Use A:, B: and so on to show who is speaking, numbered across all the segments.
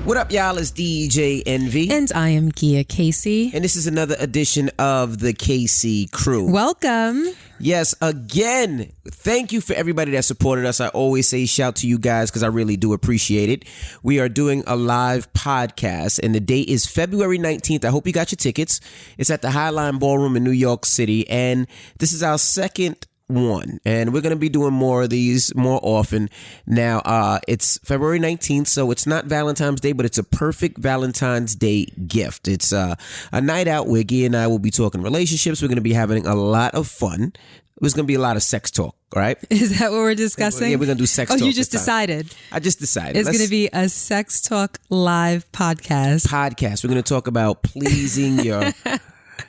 A: What up, y'all? It's DJ Envy.
B: And I am Gia Casey.
A: And this is another edition of the KC Crew.
B: Welcome.
A: Yes, again, thank you for everybody that supported us. I always say shout to you guys because I really do appreciate it. We are doing a live podcast, and the date is February 19th. I hope you got your tickets. It's at the Highline Ballroom in New York City, and this is our second one, and we're going to be doing more of these more often. Now, it's February 19th, so it's not Valentine's Day, but it's a perfect Valentine's Day gift. It's a night out where Gia and I will be talking relationships. We're going to be having a lot of fun. There's going to be a lot of sex talk, right?
B: Is that what we're discussing?
A: Yeah, we're going to do sex talk.
B: Oh, you just decided?
A: I just decided.
B: It's going to be a sex talk live podcast.
A: We're going to talk about pleasing your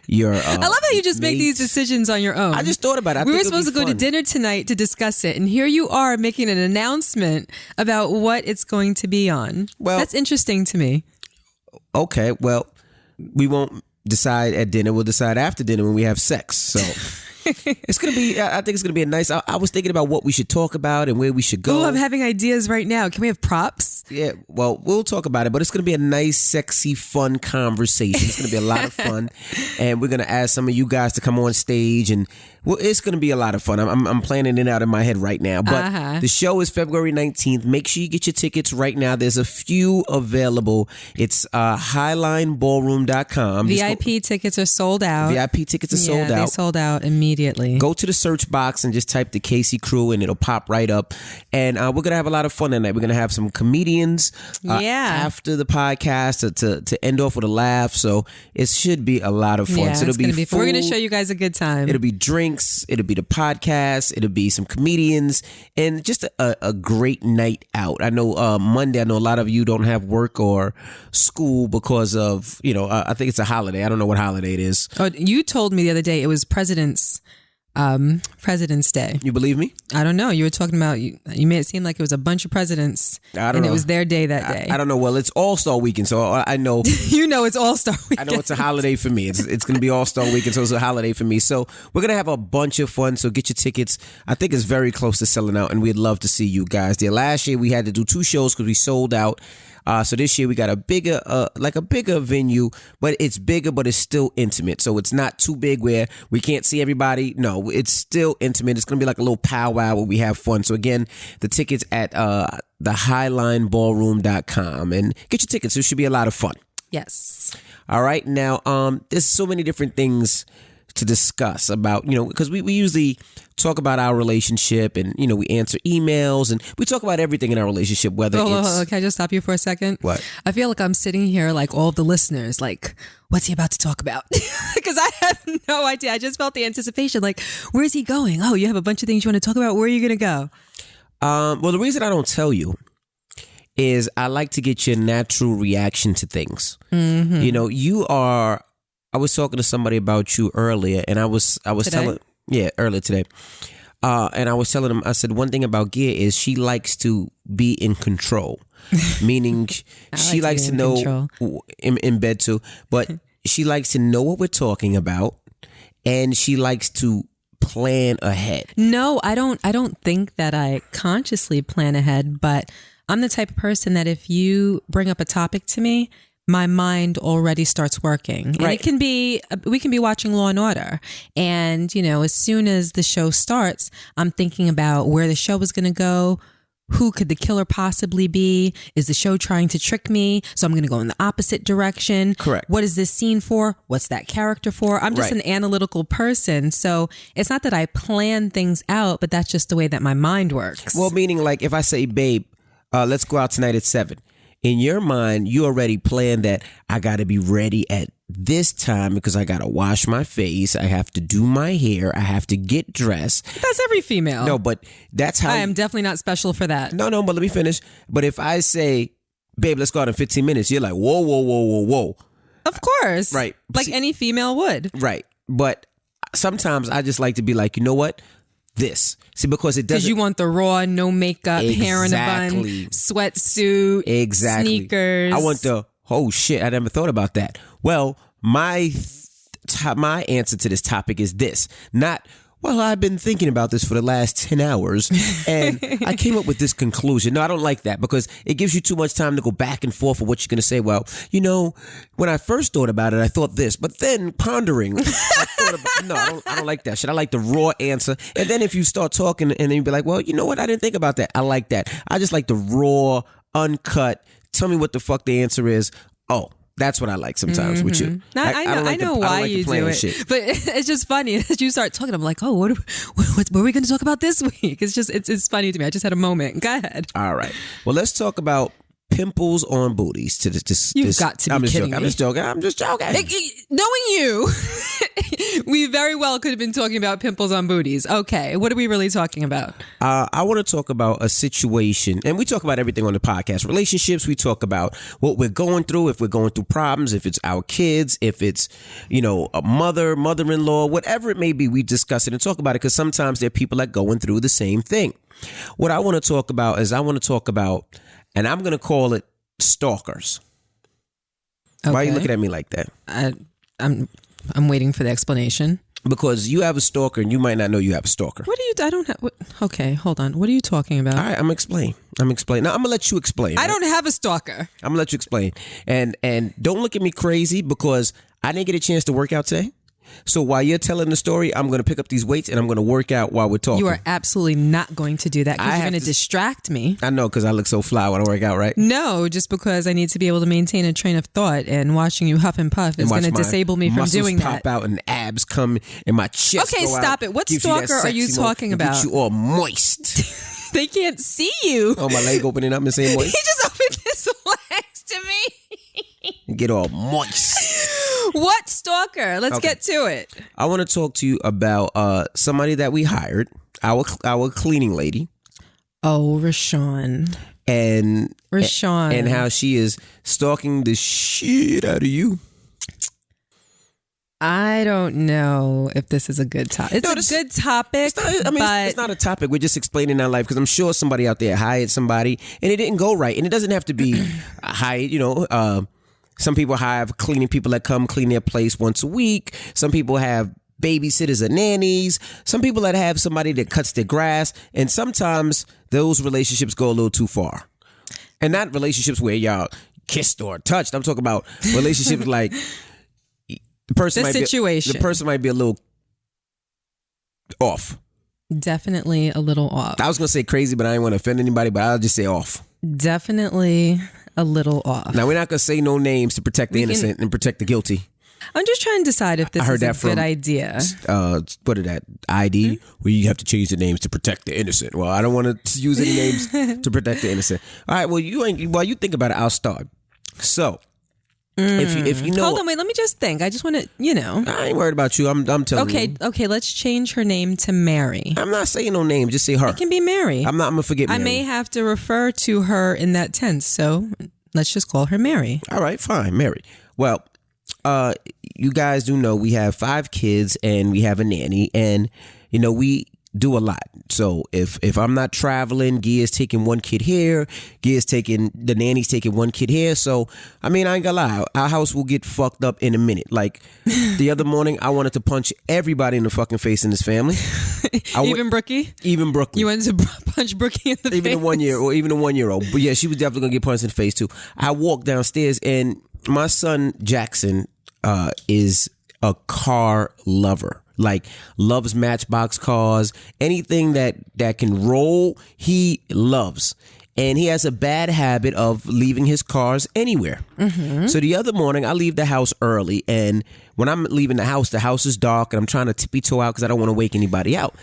B: I love how you just make these decisions on your own.
A: I just thought about it.
B: We were supposed to go to dinner tonight to discuss it, and here you are making an announcement about what it's going to be on. Well, that's interesting to me.
A: Okay, well, we won't decide at dinner. We'll decide after dinner when we have sex. So it's going to be, I think it's going to be a nice, I was thinking about what we should talk about and where we should go.
B: Oh, I'm having ideas right now. Can we have props?
A: Yeah, well, we'll talk about it, but it's going to be a nice, sexy, fun conversation. It's going to be a lot of fun, and we're going to ask some of you guys to come on stage, and well, it's going to be a lot of fun. I'm planning it out in my head right now, but the show is February 19th. Make sure you get your tickets right now. There's a few available. It's highlineballroom.com.
B: VIP tickets are sold out.
A: VIP tickets are sold out.
B: They sold out immediately.
A: Go to the search box and just type the KC Crew, and it'll pop right up. And we're going to have a lot of fun tonight. We're going to have some comedians after the podcast to end off with a laugh. So it should be a lot of fun.
B: Yeah,
A: so
B: it'll be food. We're going to show you guys a good time.
A: It'll be drinks. It'll be the podcast. It'll be some comedians and just a great night out. I know Monday, I know a lot of you don't have work or school because of, I think it's a holiday. I don't know what holiday it is.
B: Oh, you told me the other day it was President's Day.
A: You believe me?
B: I don't know. You were talking about, you made it seem like it was a bunch of presidents and it was their day that day.
A: I don't know. Well, it's All-Star Weekend, so I know.
B: It's All-Star Weekend.
A: I know it's a holiday for me. It's going to be All-Star Weekend, so it's a holiday for me. So we're going to have a bunch of fun, so get your tickets. I think it's very close to selling out, and we'd love to see you guys there. Last year, we had to do 2 shows because we sold out. So this year we got a bigger venue, but it's bigger, but it's still intimate. So it's not too big where we can't see everybody. No, it's still intimate. It's going to be like a little powwow where we have fun. So again, the tickets at the highlineballroom.com, and get your tickets. It should be a lot of fun.
B: Yes.
A: All right. Now, there's so many different things to discuss about, because we usually talk about our relationship, and we answer emails, and we talk about everything in our relationship, whether it's...
B: Can I just stop you for a second?
A: What?
B: I feel like I'm sitting here like all the listeners, like, what's he about to talk about? Because I have no idea. I just felt the anticipation, like, where's he going? Oh, you have a bunch of things you want to talk about. Where are you going to go?
A: Well, the reason I don't tell you is I like to get your natural reaction to things. Mm-hmm. I was talking to somebody about you earlier, and I was telling, earlier today, and I was telling them, I said, one thing about Gia is she likes to be in control, meaning she likes to know in bed too, but she likes to know what we're talking about, and she likes to plan ahead.
B: No, I don't think that I consciously plan ahead, but I'm the type of person that if you bring up a topic to me, my mind already starts working. And
A: right.
B: We can be watching Law and Order. And, as soon as the show starts, I'm thinking about where the show is going to go. Who could the killer possibly be? Is the show trying to trick me? So I'm going to go in the opposite direction.
A: Correct.
B: What is this scene for? What's that character for? I'm just an analytical person. So it's not that I plan things out, but that's just the way that my mind works.
A: Well, meaning like if I say, babe, let's go out tonight at 7. In your mind, you already planned that I got to be ready at this time because I got to wash my face. I have to do my hair. I have to get dressed.
B: That's every female.
A: No, but that's how...
B: I am definitely not special for that.
A: No, but let me finish. But if I say, babe, let's go out in 15 minutes, you're like, whoa.
B: Of course.
A: Right.
B: Like any female would.
A: Right. But sometimes I just like to be like, you know what? This. See, because it doesn't...
B: Because you want the raw, no makeup, hair in a bun, sweatsuit, sneakers.
A: I want the, oh shit, I never thought about that. Well, my answer to this topic is this. Not well, I've been thinking about this for the last 10 hours and I came up with this conclusion. No, I don't like that because it gives you too much time to go back and forth for what you're going to say. Well, when I first thought about it, I thought this, but then pondering, I thought about, no, I don't like that shit. I like the raw answer. And then if you start talking and then you be like, well, you know what? I didn't think about that. I like that. I just like the raw, uncut, tell me what the fuck the answer is. Oh, that's what I like sometimes with you.
B: No, I know why you do it,
A: shit.
B: but it's just funny as you start talking. I'm like, oh, what are we going to talk about this week? It's funny to me. I just had a moment. Go ahead.
A: All right. Well, let's talk about pimples on booties.
B: You've got to be kidding me.
A: I'm just joking.
B: Knowing you, we very well could have been talking about pimples on booties. Okay, what are we really talking about?
A: I want to talk about a situation, and we talk about everything on the podcast. Relationships, we talk about what we're going through, if we're going through problems, if it's our kids, if it's, a mother-in-law, whatever it may be, we discuss it and talk about it because sometimes there are people that are going through the same thing. What I want to talk about is and I'm going to call it stalkers.
B: Okay.
A: Why are you looking at me like that?
B: I'm waiting for the explanation.
A: Because you have a stalker and you might not know you have a stalker.
B: Okay, hold on. What are you talking about?
A: All right, I'm explaining. Now, I'm going to let you explain.
B: I don't have a stalker.
A: I'm going to let you explain. And don't look at me crazy because I didn't get a chance to work out today. So while you're telling the story, I'm going to pick up these weights and I'm going to work out while we're talking.
B: You are absolutely not going to do that because you're going to distract me.
A: I know, because I look so fly when I work out, right?
B: No, just because I need to be able to maintain a train of thought, and watching you huff and puff is going to disable me from doing that.
A: Muscles pop out and abs come and my chest
B: Okay,
A: go
B: stop
A: out,
B: it. What stalker are you talking about?
A: Get you all moist.
B: They can't see you.
A: Oh, my leg opening up and saying moist?
B: He just opened his legs to me.
A: Get all moist.
B: What stalker? Let's get to it.
A: I want to talk to you about somebody that we hired, our cleaning lady.
B: Oh, Rashawn.
A: And how she is stalking the shit out of you.
B: I don't know if this is a good topic. It's a good topic.
A: It's not a topic. We're just explaining our life because I'm sure somebody out there hired somebody and it didn't go right. And it doesn't have to be hired, some people have cleaning people that come clean their place once a week. Some people have babysitters and nannies. Some people that have somebody that cuts their grass. And sometimes those relationships go a little too far. And not relationships where y'all kissed or touched. I'm talking about relationships like the person might be a little off.
B: Definitely a little off.
A: I was going to say crazy, but I didn't want to offend anybody, but I'll just say off.
B: Definitely a little off.
A: Now, we're not going to say no names to protect the innocent and protect the guilty.
B: I'm just trying to decide if this is a good idea.
A: What is that? ID? Where you have to change the names to protect the innocent. Well, I don't want to use any names to protect the innocent. All right, well, while you think about it, I'll start. So, if you know...
B: Hold on, wait, let me just think. I just want to,
A: I ain't worried about you. I'm telling you.
B: Okay, let's change her name to Mary.
A: I'm not saying no name. Just say her.
B: It can be Mary.
A: I'm going to forget Mary.
B: I may have to refer to her in that tense, so let's just call her Mary.
A: All right, fine, Mary. Well, you guys do know we have 5 kids and we have a nanny, and, we do a lot. So if I'm not traveling, Gia's taking 1 kid here, the nanny's taking 1 kid here. So, I ain't gonna lie, our house will get fucked up in a minute. Like the other morning, I wanted to punch everybody in the fucking face in this family.
B: Even Brookie?
A: Even Brookie.
B: You wanted to punch Brookie in the face?
A: Even a 1-year-old. But yeah, she was definitely gonna get punched in the face too. I walked downstairs and my son Jackson is a car lover. Like, loves Matchbox cars. Anything that can roll, he loves. And he has a bad habit of leaving his cars anywhere. Mm-hmm. So the other morning, I leave the house early. And when I'm leaving the house is dark. And I'm trying to tippy-toe out because I don't want to wake anybody out.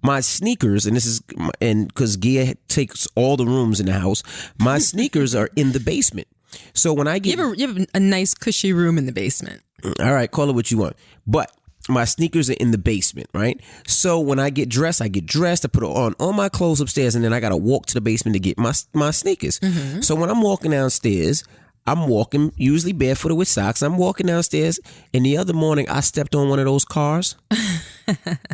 A: My sneakers, and because Gia takes all the rooms in the house, my sneakers are in the basement. So when I get...
B: You have a nice cushy room in the basement.
A: All right, call it what you want. But... my sneakers are in the basement, right? So when I get dressed, I put on all my clothes upstairs, and then I got to walk to the basement to get my sneakers. Mm-hmm. So when I'm walking downstairs, I'm walking usually barefooted with socks. I'm walking downstairs, and the other morning I stepped on one of those cars.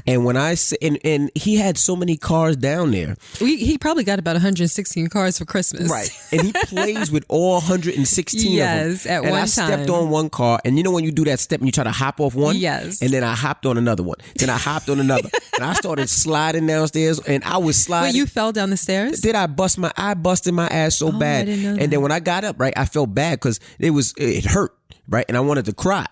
A: And when I say, and he had so many cars down there.
B: He probably got about 116 cars for Christmas.
A: Right. And he plays with all 116
B: yes,
A: of them.
B: at one time.
A: And I stepped on one car, and you know when you do that step and you try to hop off one?
B: Yes.
A: And then I hopped on another one. Then I hopped on another. And I started sliding downstairs, and I was sliding.
B: Wait, you fell down the stairs?
A: Did I busted my ass so bad.
B: I didn't know that.
A: And then when I got up, right, I felt bad because it hurt. Right, and I wanted to cry,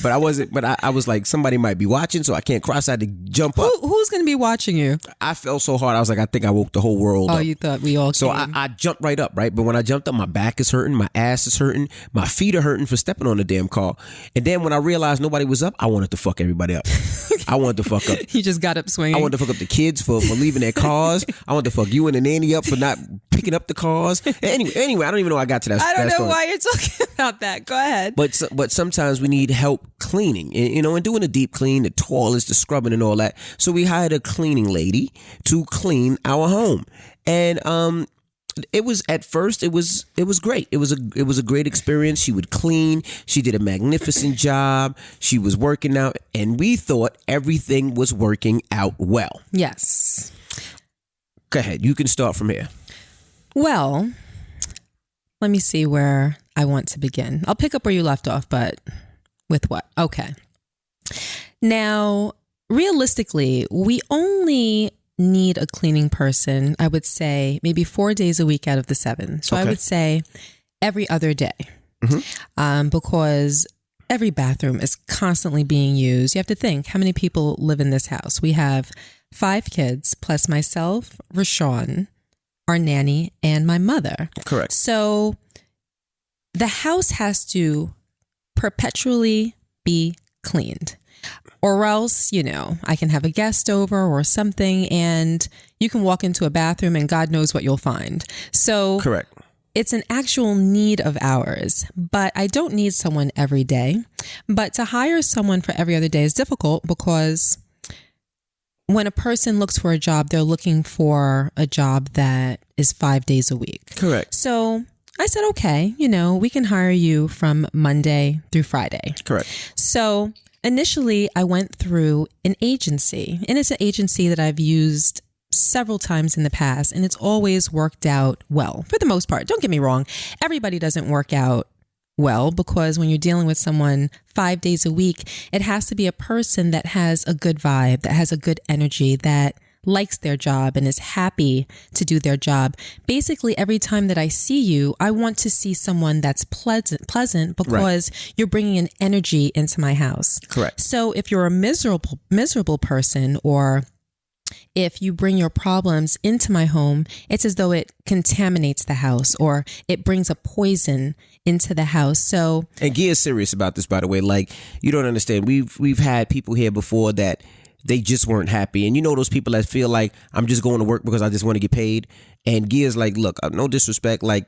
A: but I wasn't. But I was like, somebody might be watching, so I can't cry. So I had to jump up.
B: Who's going to be watching you?
A: I fell so hard. I was like, I think I woke the whole world up.
B: Oh, you thought we all.
A: So
B: came.
A: I jumped right up, right. But when I jumped up, my back is hurting, my ass is hurting, my feet are hurting for stepping on the damn car. And then when I realized nobody was up, I wanted to fuck everybody up. I wanted to fuck up.
B: You just got up swinging.
A: I wanted to fuck up the kids for leaving their cars. I wanted to fuck you and the nanny up for not picking up the cars. Anyway, I don't even know how I got to that.
B: I don't know
A: story.
B: why you're talking about that. Go ahead.
A: But sometimes we need help cleaning, and doing a deep clean, the toilets, the scrubbing, and all that. So we hired a cleaning lady to clean our home, and it was at first it was great. It was a great experience. She would clean. She did a magnificent job. She was working out, and we thought everything was working out well.
B: Yes.
A: Go ahead. You can start from here.
B: Well, let me see where I want to begin. I'll pick up where you left off, but with what? Okay. Now, realistically, we only need a cleaning person, I would say, maybe 4 days a week out of the 7. So okay. I would say every other day. Mm-hmm. Because every bathroom is constantly being used. You have to think, how many people live in this house? We have 5 kids, plus myself, Rashawn, our nanny, and my mother.
A: Correct.
B: So the house has to perpetually be cleaned, or else, I can have a guest over or something, and you can walk into a bathroom and God knows what you'll find. So
A: correct.
B: It's an actual need of ours, but I don't need someone every day. But to hire someone for every other day is difficult because when a person looks for a job, they're looking for a job that is 5 days a week.
A: Correct.
B: So I said, okay, we can hire you from Monday through Friday.
A: Correct.
B: So initially I went through an agency, and it's an agency that I've used several times in the past, and it's always worked out well for the most part. Don't get me wrong. Everybody doesn't work out well, because when you're dealing with someone 5 days a week, it has to be a person that has a good vibe, that has a good energy, that likes their job and is happy to do their job. Basically, every time that I see you, I want to see someone that's pleasant because you're bringing an energy into my house.
A: Correct.
B: So if you're a miserable person, or if you bring your problems into my home, it's as though it contaminates the house, or it brings a poison into the house. So,
A: and Gia is serious about this, by the way. Like, you don't understand. We've had people here before that they just weren't happy. And those people that feel like, I'm just going to work because I just want to get paid. And Gia's like, look, no disrespect, like,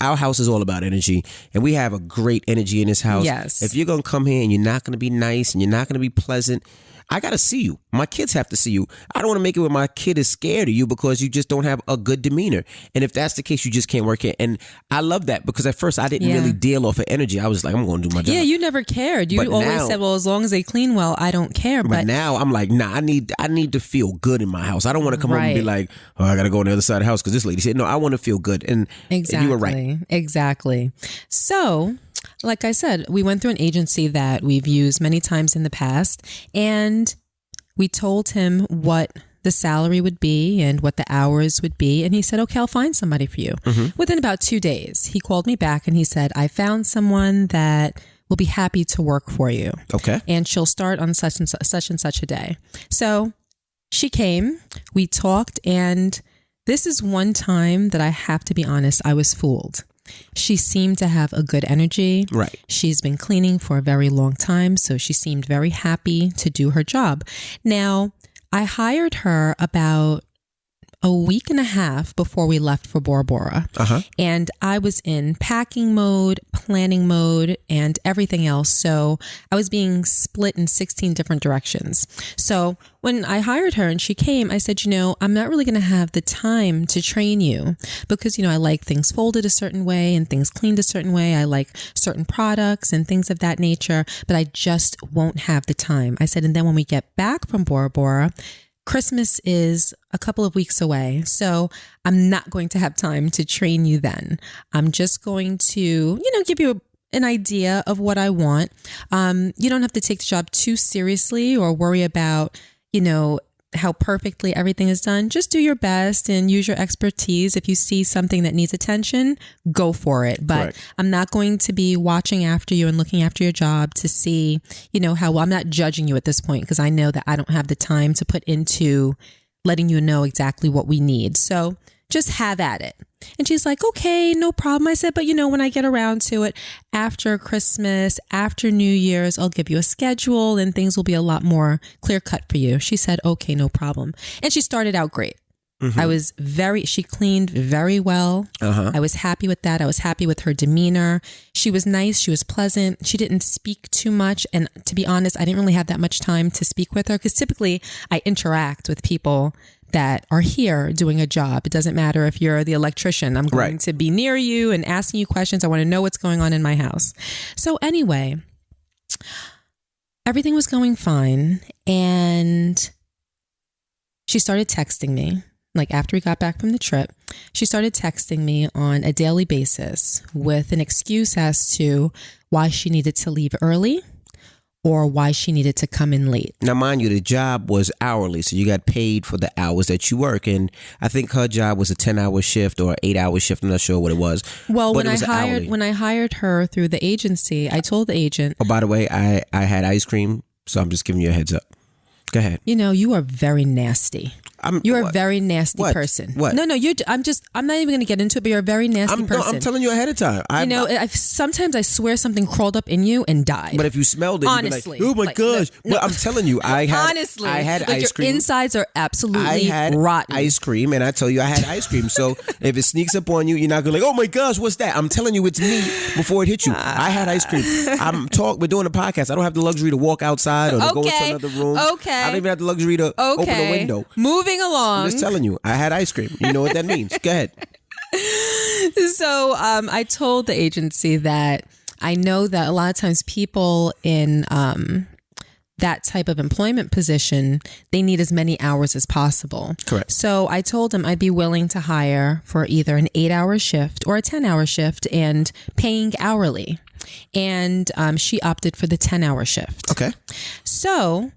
A: our house is all about energy, and we have a great energy in this house.
B: Yes.
A: If you're going to come here and you're not going to be nice and you're not going to be pleasant, I got to see you. My kids have to see you. I don't want to make it where my kid is scared of you because you just don't have a good demeanor. And if that's the case, you just can't work here. And I love that, because at first I didn't really deal off of energy. I was like, I'm going to do my job.
B: Yeah, you never cared. You always said, well, as long as they clean well, I don't care.
A: But now I'm like, nah, I need to feel good in my house. I don't want to come home and be like, oh, I got to go on the other side of the house because this lady said, no, I want to feel good. And you were right.
B: Exactly. So, like I said, we went through an agency that we've used many times in the past, and we told him what the salary would be and what the hours would be. And he said, okay, I'll find somebody for you. Mm-hmm. Within about 2 days, he called me back and he said, I found someone that will be happy to work for you.
A: Okay.
B: And she'll start on such and such a day. So she came, we talked, and this is one time that I have to be honest, I was fooled. She seemed to have a good energy.
A: Right.
B: She's been cleaning for a very long time, so she seemed very happy to do her job. Now, I hired her about a week and a half before we left for Bora Bora. And I was in packing mode, planning mode, and everything else. So I was being split in 16 different directions. So when I hired her and she came, I said, I'm not really going to have the time to train you because, I like things folded a certain way and things cleaned a certain way. I like certain products and things of that nature, but I just won't have the time. I said, and then when we get back from Bora Bora, Christmas is a couple of weeks away, so I'm not going to have time to train you then. I'm just going to, give you an idea of what I want. You don't have to take the job too seriously or worry about, how perfectly everything is done. Just do your best and use your expertise. If you see something that needs attention, go for it. But
A: Correct.
B: I'm not going to be watching after you and looking after your job to see, how well. I'm not judging you at this point because I know that I don't have the time to put into letting you know exactly what we need. So just have at it. And she's like, okay, no problem. I said, but when I get around to it after Christmas, after New Year's, I'll give you a schedule and things will be a lot more clear cut for you. She said, okay, no problem. And she started out great. She cleaned very well. I was happy with that. I was happy with her demeanor. She was nice. She was pleasant. She didn't speak too much. And to be honest, I didn't really have that much time to speak with her because typically I interact with people that are here doing a job. It doesn't matter if you're the electrician. I'm going to be near you and asking you questions. I want to know what's going on in my house. So anyway, everything was going fine. And she started texting me. Like after we got back from the trip, she started texting me on a daily basis with an excuse as to why she needed to leave early or why she needed to come in late.
A: Now, mind you, the job was hourly, so you got paid for the hours that you work. And I think her job was a 10-hour shift or 8-hour shift. I'm not sure what it was.
B: Well,
A: but
B: when I hired her through the agency, I told the agent.
A: Oh, by the way, I had ice cream, so I'm just giving you a heads up. Go ahead.
B: You are very nasty. You're a very nasty person.
A: What?
B: No, I'm not even going to get into it, but you're a very nasty person.
A: No, I'm telling you ahead of time.
B: Sometimes I swear something crawled up in you and died.
A: But if you smelled it,
B: honestly,
A: you'd be like, oh my gosh.
B: No.
A: But I'm telling you, I had ice cream.
B: Your insides are absolutely
A: I had
B: rotten.
A: ice cream, and I tell you I had ice cream. So if it sneaks up on you, you're not going to like, oh my gosh, what's that? I'm telling you it's me before it hit you. I had ice cream. We're doing a podcast. I don't have the luxury to walk outside or to go into another room.
B: Okay.
A: I don't even have the luxury to open a window.
B: Moving along.
A: I'm just telling you, I had ice cream. You know what that means. Go ahead.
B: So I told the agency that I know that a lot of times people in that type of employment position, they need as many hours as possible.
A: Correct.
B: So I told them I'd be willing to hire for either an 8-hour shift or a 10-hour shift and paying hourly. And she opted for the 10-hour shift.
A: Okay.
B: So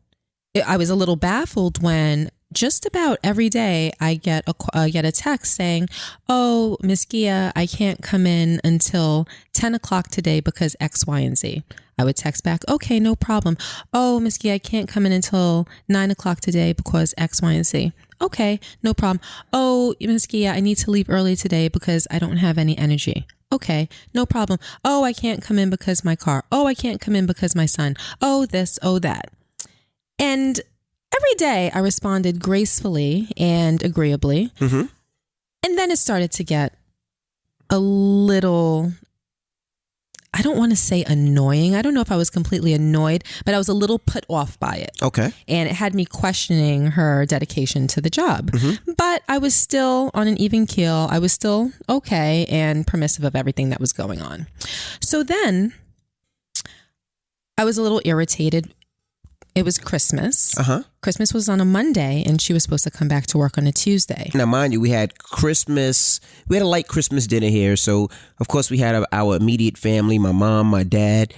B: I was a little baffled when just about every day I get a text saying, oh, Miss Gia, I can't come in until 10 o'clock today because X, Y, and Z. I would text back, okay, no problem. Oh, Miss Gia, I can't come in until 9 o'clock today because X, Y, and Z. Okay, no problem. Oh, Miss Gia, I need to leave early today because I don't have any energy. Okay, no problem. Oh, I can't come in because my car. Oh, I can't come in because my son. Oh, this, oh, that. And every day I responded gracefully and agreeably. Mm-hmm. And then it started to get a little, I don't want to say annoying. I don't know if I was completely annoyed, but I was a little put off by it.
A: Okay.
B: And it had me questioning her dedication to the job. Mm-hmm. But I was still on an even keel. I was still okay and permissive of everything that was going on. So then I was a little irritated. It was Christmas. Uh-huh. Christmas was on a Monday and she was supposed to come back to work on a Tuesday.
A: Now, mind you, we had a light Christmas dinner here. So, of course, we had our immediate family, my mom, my dad,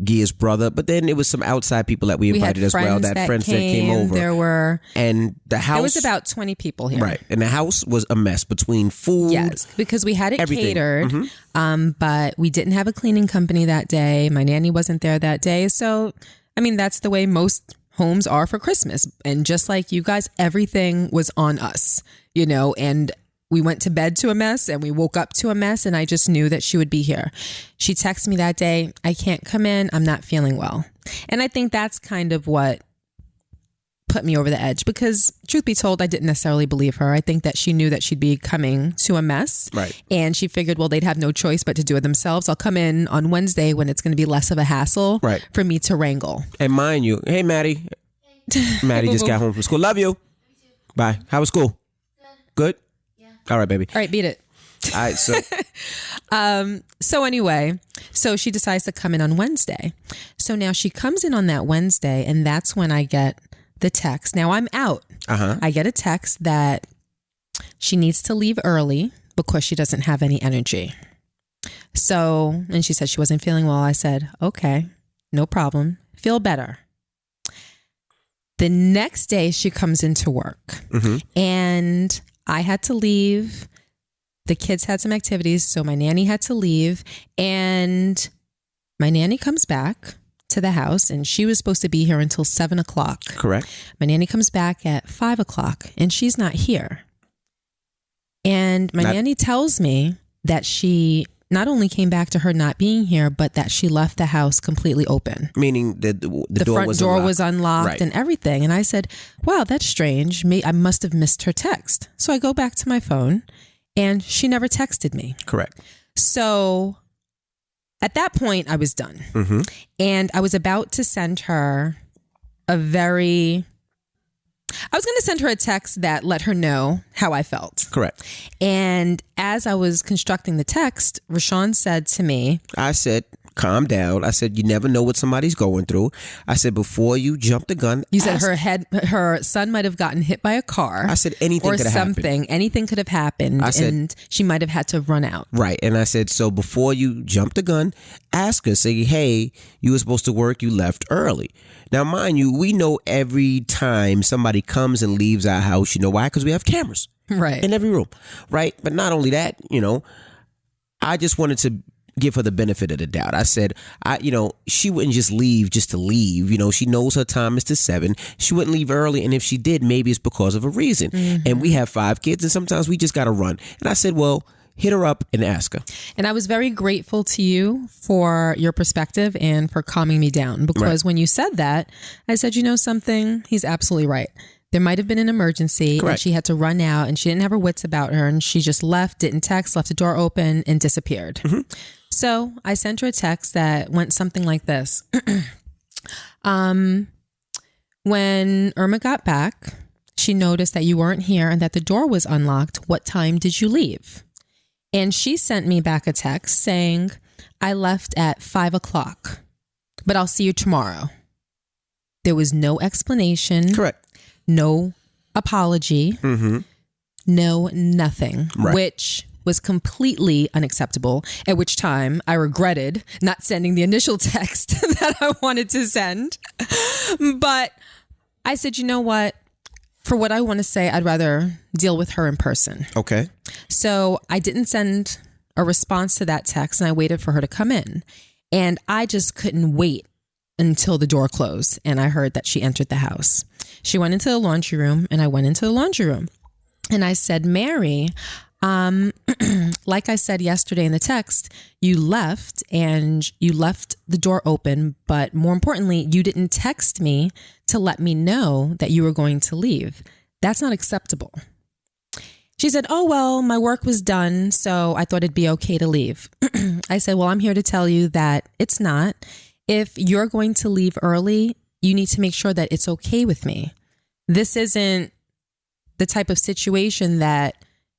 A: Gia's brother. But then it was some outside people that we invited as well. Friends that came over.
B: There were.
A: And the house.
B: There was about 20 people here.
A: Right. And the house was a mess between food.
B: Yes, because we had it
A: everything.
B: Catered. Mm-hmm. But we didn't have a cleaning company that day. My nanny wasn't there that day. So, I mean, that's the way most homes are for Christmas. And just like you guys, everything was on us, and we went to bed to a mess and we woke up to a mess. And I just knew that she would be here. She texted me that day, I can't come in. I'm not feeling well. And I think that's kind of what put me over the edge because, truth be told, I didn't necessarily believe her. I think that she knew that she'd be coming to a mess.
A: Right.
B: And she figured, well, they'd have no choice but to do it themselves. I'll come in on Wednesday when it's going to be less of a hassle for me to wrangle.
A: And mind you, hey, Maddie. Maddie just got home from school. Love you. Bye. How was school? Good? Yeah. All right, baby.
B: All right, beat it.
A: All right, so.
B: So anyway, so she decides to come in on Wednesday. So now she comes in on that Wednesday, and that's when I get the text. Now I'm out. I get a text that she needs to leave early because she doesn't have any energy. So, and she said she wasn't feeling well. I said, okay, no problem. Feel better. The next day she comes into work and I had to leave. The kids had some activities, so my nanny had to leave. And my nanny comes back to the house and she was supposed to be here until 7 o'clock.
A: Correct.
B: My nanny comes back at 5 o'clock and she's not here. And my nanny tells me that she not only came back to her not being here, but that she left the house completely open.
A: Meaning the
B: front door was unlocked and everything. And I said, wow, that's strange. I must have missed her text. So I go back to my phone and she never texted me.
A: Correct.
B: So at that point, I was done. And I was about to send her I was going to send her a text that let her know how I felt.
A: Correct.
B: And as I was constructing the text, Rashawn said to me,
A: I said, calm down. I said, you never know what somebody's going through. I said, before you jump the gun.
B: You said her son might have gotten hit by a car.
A: I said, anything could have happened.
B: Anything could have happened. I said, and she might have had to run out.
A: Right. And I said, so before you jump the gun, ask her, say, hey, you were supposed to work, you left early. Now, mind you, we know every time somebody comes and leaves our house, you know why? Because we have cameras.
B: Right.
A: In every room. Right. But not only that, I just wanted to give her the benefit of the doubt. I said, she wouldn't just leave just to leave. She knows her time is to 7. She wouldn't leave early. And if she did, maybe it's because of a reason. And we have 5 kids and sometimes we just got to run. And I said, well, hit her up and ask her. And
B: I was very grateful to you for your perspective and for calming me down because when you said that, I said, something, he's absolutely right. There might have been an emergency and she had to run out and she didn't have her wits about her and she just left, didn't text, left the door open and disappeared. So I sent her a text that went something like this. When Irma got back, she noticed that you weren't here and that the door was unlocked. What time did you leave? And she sent me back a text saying, I left at 5 o'clock, but I'll see you tomorrow. There was no explanation.
A: Correct.
B: No apology. No nothing, which was completely unacceptable, at which time I regretted not sending the initial text that I wanted to send. But I said, you know what? For what I want to say, I'd rather deal with her in person.
A: Okay.
B: So I didn't send a response to that text and I waited for her to come in. And I just couldn't wait until the door closed and I heard that she entered the house. She went into the laundry room and I went into the laundry room. And I said, Mary, like I said yesterday in the text, you left and you left the door open. But more importantly, you didn't text me to let me know that you were going to leave. That's not acceptable. She said, oh, well, my work was done, so I thought it'd be okay to leave. I said, well, I'm here to tell you that it's not. If you're going to leave early, you need to make sure that it's okay with me. This isn't the type of situation that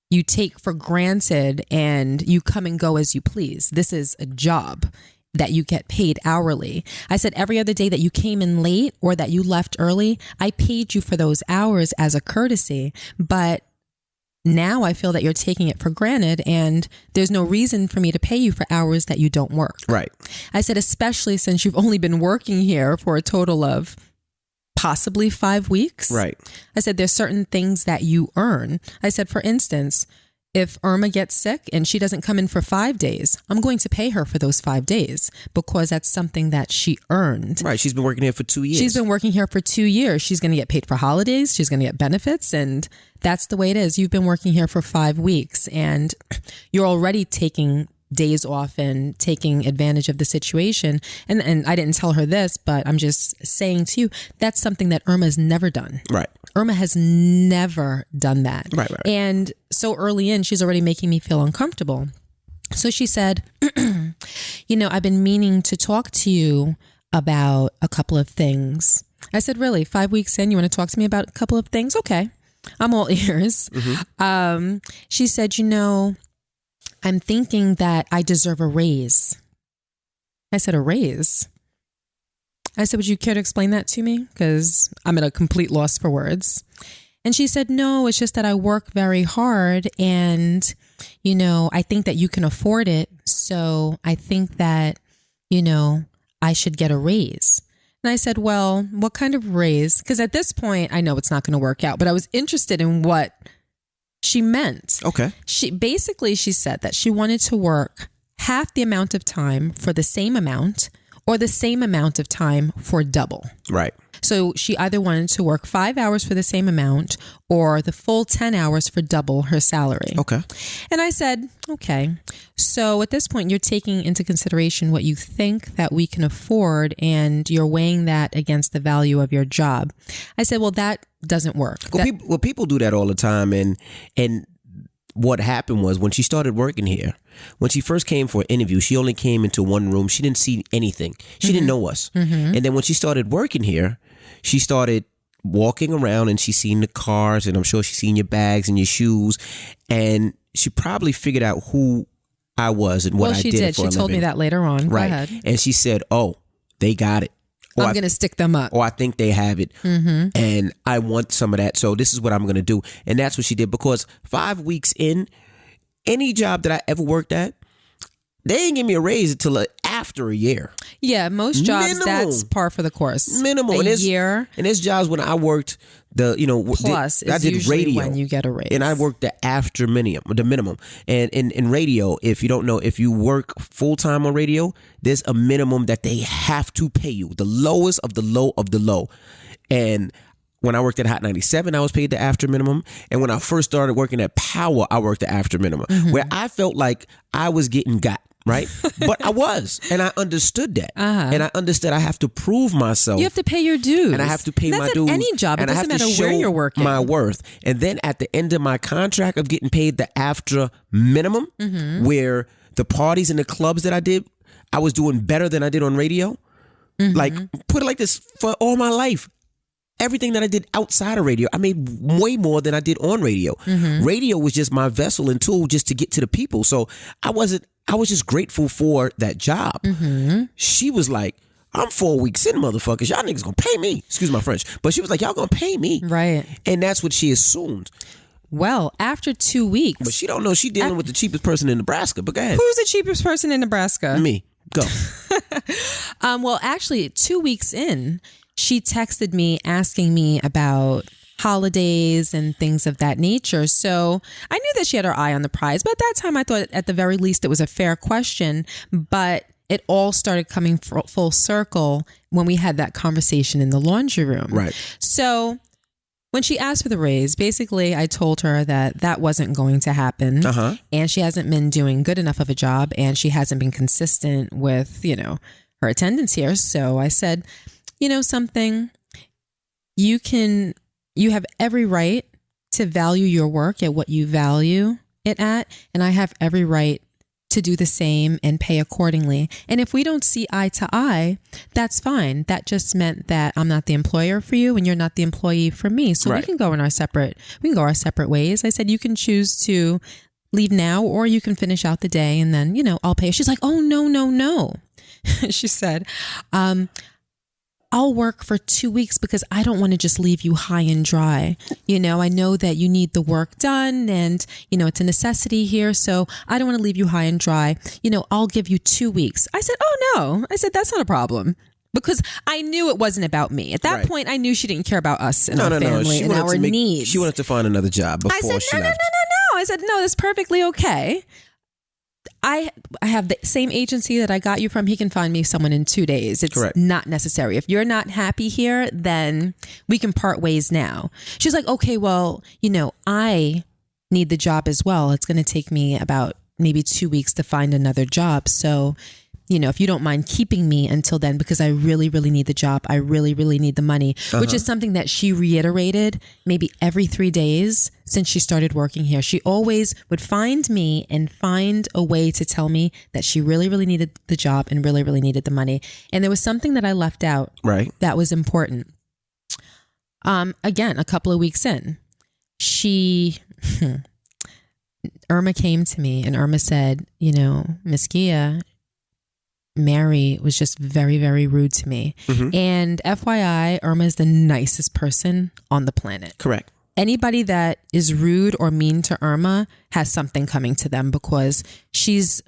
B: you take for granted and you come and go as you please. This is a job that you get paid hourly. I said every other day that you came in late or that you left early, I paid you for those hours as a courtesy. But now I feel that you're taking it for granted and there's no reason for me to pay you for hours that you don't work.
A: Right.
B: I said, especially since you've only been working here for a total of possibly 5 weeks.
A: Right.
B: I said, there's certain things that you earn. I said, for instance, if Irma gets sick and she doesn't come in for 5 days, I'm going to pay her for those 5 days because that's something that she earned.
A: Right. She's been working here for 2 years.
B: She's been working here for 2 years. She's going to get paid for holidays. She's going to get benefits. And that's the way it is. You've been working here for 5 weeks and you're already taking days off and taking advantage of the situation. And I didn't tell her this, but I'm just saying to you, that's something that Irma has never done.
A: Right.
B: Irma has never done that.
A: Right.
B: And so early in, she's already making me feel uncomfortable. So she said, I've been meaning to talk to you about a couple of things. I said, really? 5 weeks in, you want to talk to me about a couple of things? Okay. I'm all ears. Mm-hmm. She said, I'm thinking that I deserve a raise. I said, a raise? I said, would you care to explain that to me? Because I'm at a complete loss for words. And she said, no, it's just that I work very hard and, I think that you can afford it. So I think that, I should get a raise. And I said, well, what kind of raise? Because at this point, I know it's not going to work out, but I was interested in what she meant.
A: Okay.
B: She said that she wanted to work half the amount of time for the same amount or the same amount of time for double.
A: Right.
B: So she either wanted to work 5 hours for the same amount or the full 10 hours for double her salary.
A: Okay.
B: And I said, okay. So at this point, you're taking into consideration what you think that we can afford and you're weighing that against the value of your job. I said, well, that doesn't work.
A: Well, people do that all the time. And what happened was when she started working here, when she first came for an interview, she only came into one room. She didn't see anything. She didn't know us. Mm-hmm. And then when she started working here, she started walking around and she seen the cars and I'm sure she seen your bags and your shoes. And she probably figured out who I was and what I did for a living. Well, she did. She
B: told me that later on.
A: Right.
B: Go ahead.
A: And she said, oh, they got it.
B: I'm going to stick them up.
A: Or I think they have it. Mm-hmm. And I want some of that. So this is what I'm going to do. And that's what she did because 5 weeks in, any job that I ever worked at, they ain't give me a raise until after a year.
B: Yeah, most jobs, that's par for the course.
A: Minimal.
B: A year.
A: And there's jobs when I worked
B: plus
A: I did
B: usually
A: radio
B: when you get a raise.
A: and I worked the minimum. And in radio, if you don't know, if you work full time on radio, there's a minimum that they have to pay you, the lowest of the low of the low. And when I worked at Hot 97, I was paid the after minimum. And when I first started working at Power, I worked the after minimum, where I felt like I was getting got. Right. But I was. And I understood that. And I understood I have to prove myself.
B: You have to pay your dues.
A: And I have to pay my dues.
B: That's any job. It doesn't matter where you're working.
A: My worth. And then at the end of my contract of getting paid the after minimum, where the parties and the clubs that I did, I was doing better than I did on radio. Like, put it like this, for all my life. Everything that I did outside of radio, I made way more than I did on radio. Radio was just my vessel and tool just to get to the people. So I was just grateful for that job. She was like, I'm 4 weeks in, motherfuckers. Y'all niggas gonna pay me. Excuse my French. But she was like, y'all gonna pay me.
B: Right.
A: And that's what she assumed.
B: Well, after 2 weeks.
A: But she don't know she dealing with the cheapest person in Nebraska. But go ahead.
B: Who's the cheapest person in Nebraska?
A: Me. Go.
B: Well, actually, 2 weeks in, she texted me asking me about holidays and things of that nature. So I knew that she had her eye on the prize, but at that time I thought at the very least it was a fair question, but it all started coming full circle when we had that conversation in the laundry room.
A: Right.
B: So when she asked for the raise, basically I told her that that wasn't going to happen and she hasn't been doing good enough of a job and she hasn't been consistent with, her attendance here. So I said, something, you have every right to value your work at what you value it at. And I have every right to do the same and pay accordingly. And if we don't see eye to eye, that's fine. That just meant that I'm not the employer for you and you're not the employee for me. So we can go our separate ways. I said, you can choose to leave now or you can finish out the day and then, I'll pay. She's like, oh, no. She said, I'll work for 2 weeks because I don't want to just leave you high and dry. I know that you need the work done and, it's a necessity here. So I don't want to leave you high and dry. I'll give you 2 weeks. I said, oh no. I said, that's not a problem. Because I knew it wasn't about me. At that point, I knew she didn't care about us and our family and our needs.
A: She wanted to find another job before she left.
B: No. I said, no, that's perfectly okay. I have the same agency that I got you from. He can find me someone in 2 days. It's not necessary. If you're not happy here, then we can part ways now. She's like, okay, well, I need the job as well. It's going to take me about maybe 2 weeks to find another job. So, if you don't mind keeping me until then, because I really, really need the job. I really, really need the money, which is something that she reiterated maybe every 3 days since she started working here. She always would find me and find a way to tell me that she really, really needed the job and really, really needed the money. And there was something that I left out that was important. Again, a couple of weeks in, Irma came to me and Irma said, Miss Gia, Mary was just very, very rude to me. And FYI, Irma is the nicest person on the planet.
A: Correct.
B: Anybody that is rude or mean to Irma has something coming to them, because she's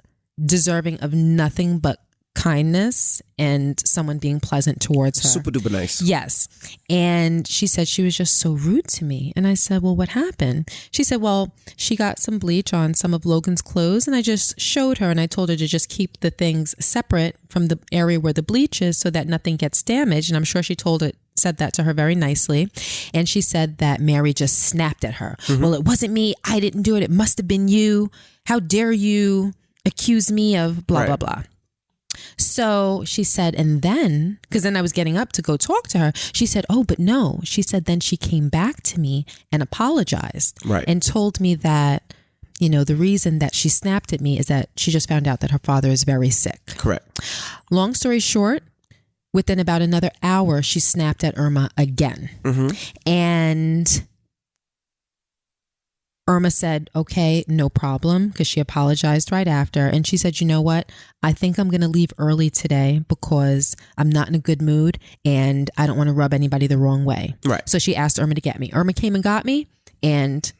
B: deserving of nothing but kindness and someone being pleasant towards her.
A: Super duper nice.
B: Yes. And she said she was just so rude to me. And I said, well, what happened? She said, well, she got some bleach on some of Logan's clothes, and I just showed her and I told her to just keep the things separate from the area where the bleach is so that nothing gets damaged. And I'm sure she said that to her very nicely. And she said that Mary just snapped at her. Well, it wasn't me. I didn't do it. It must have been you. How dare you accuse me of blah, blah, blah. So she said, and then, because then I was getting up to go talk to her, she said, oh, but no. She said, then she came back to me and apologized and told me that, the reason that she snapped at me is that she just found out that her father is very sick.
A: Correct.
B: Long story short, within about another hour, she snapped at Irma again. And Irma said, okay, no problem, because she apologized right after. And she said, you know what? I think I'm going to leave early today because I'm not in a good mood and I don't want to rub anybody the wrong way.
A: Right.
B: So she asked Irma to get me. Irma came and got me, and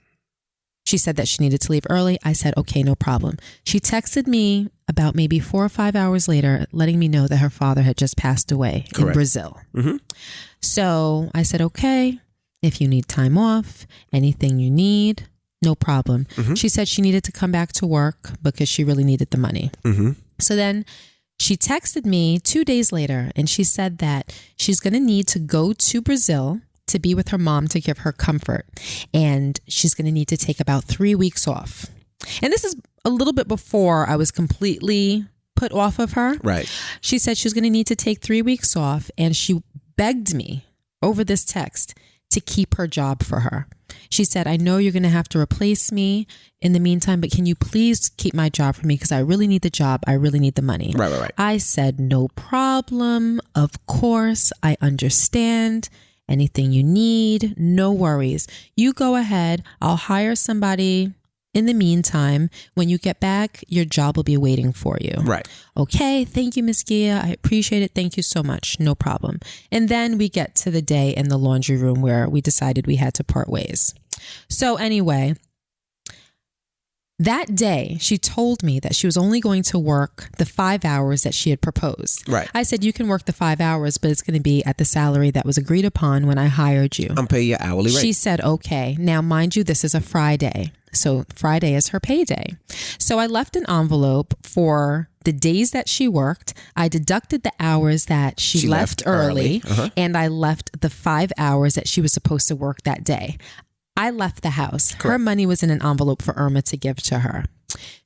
B: she said that she needed to leave early. I said, okay, no problem. She texted me about maybe 4 or 5 hours later, letting me know that her father had just passed away in Brazil. So I said, okay, if you need time off, anything you need, no problem. She said she needed to come back to work because she really needed the money. So then she texted me 2 days later, and she said that she's going to need to go to Brazil to be with her mom to give her comfort. And she's going to need to take about 3 weeks off. And this is a little bit before I was completely put off of her.
A: Right.
B: She said she was going to need to take 3 weeks off, and she begged me over this text to keep her job for her. She said, I know you're going to have to replace me in the meantime, but can you please keep my job for me? Because I really need the job. I really need the money.
A: Right.
B: I said, no problem. Of course, I understand. Anything you need, no worries. You go ahead. I'll hire somebody. In the meantime, when you get back, your job will be waiting for you.
A: Right.
B: Okay. Thank you, Miss Gia. I appreciate it. Thank you so much. No problem. And then we get to the day in the laundry room where we decided we had to part ways. So anyway, that day, she told me that she was only going to work the 5 hours that she had proposed.
A: Right.
B: I said, you can work the 5 hours, but it's going to be at the salary that was agreed upon when I hired you.
A: I'm paying your hourly rate.
B: She said, okay. Now, mind you, this is a Friday. So Friday is her payday. So I left an envelope for the days that she worked. I deducted the hours that she left early. And I left the 5 hours that she was supposed to work that day. I left the house. Correct. Her money was in an envelope for Irma to give to her.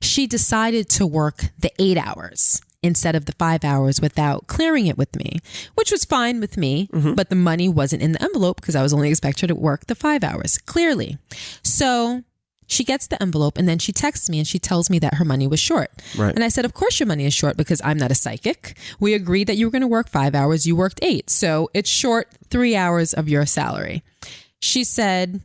B: She decided to work the 8 hours instead of the 5 hours without clearing it with me, which was fine with me, but the money wasn't in the envelope because I was only expected to work the 5 hours, clearly. So she gets the envelope and then she texts me and she tells me that her money was short.
A: Right.
B: And I said, of course your money is short because I'm not a psychic. We agreed that you were going to work 5 hours. You worked 8. So it's short 3 hours of your salary. She said,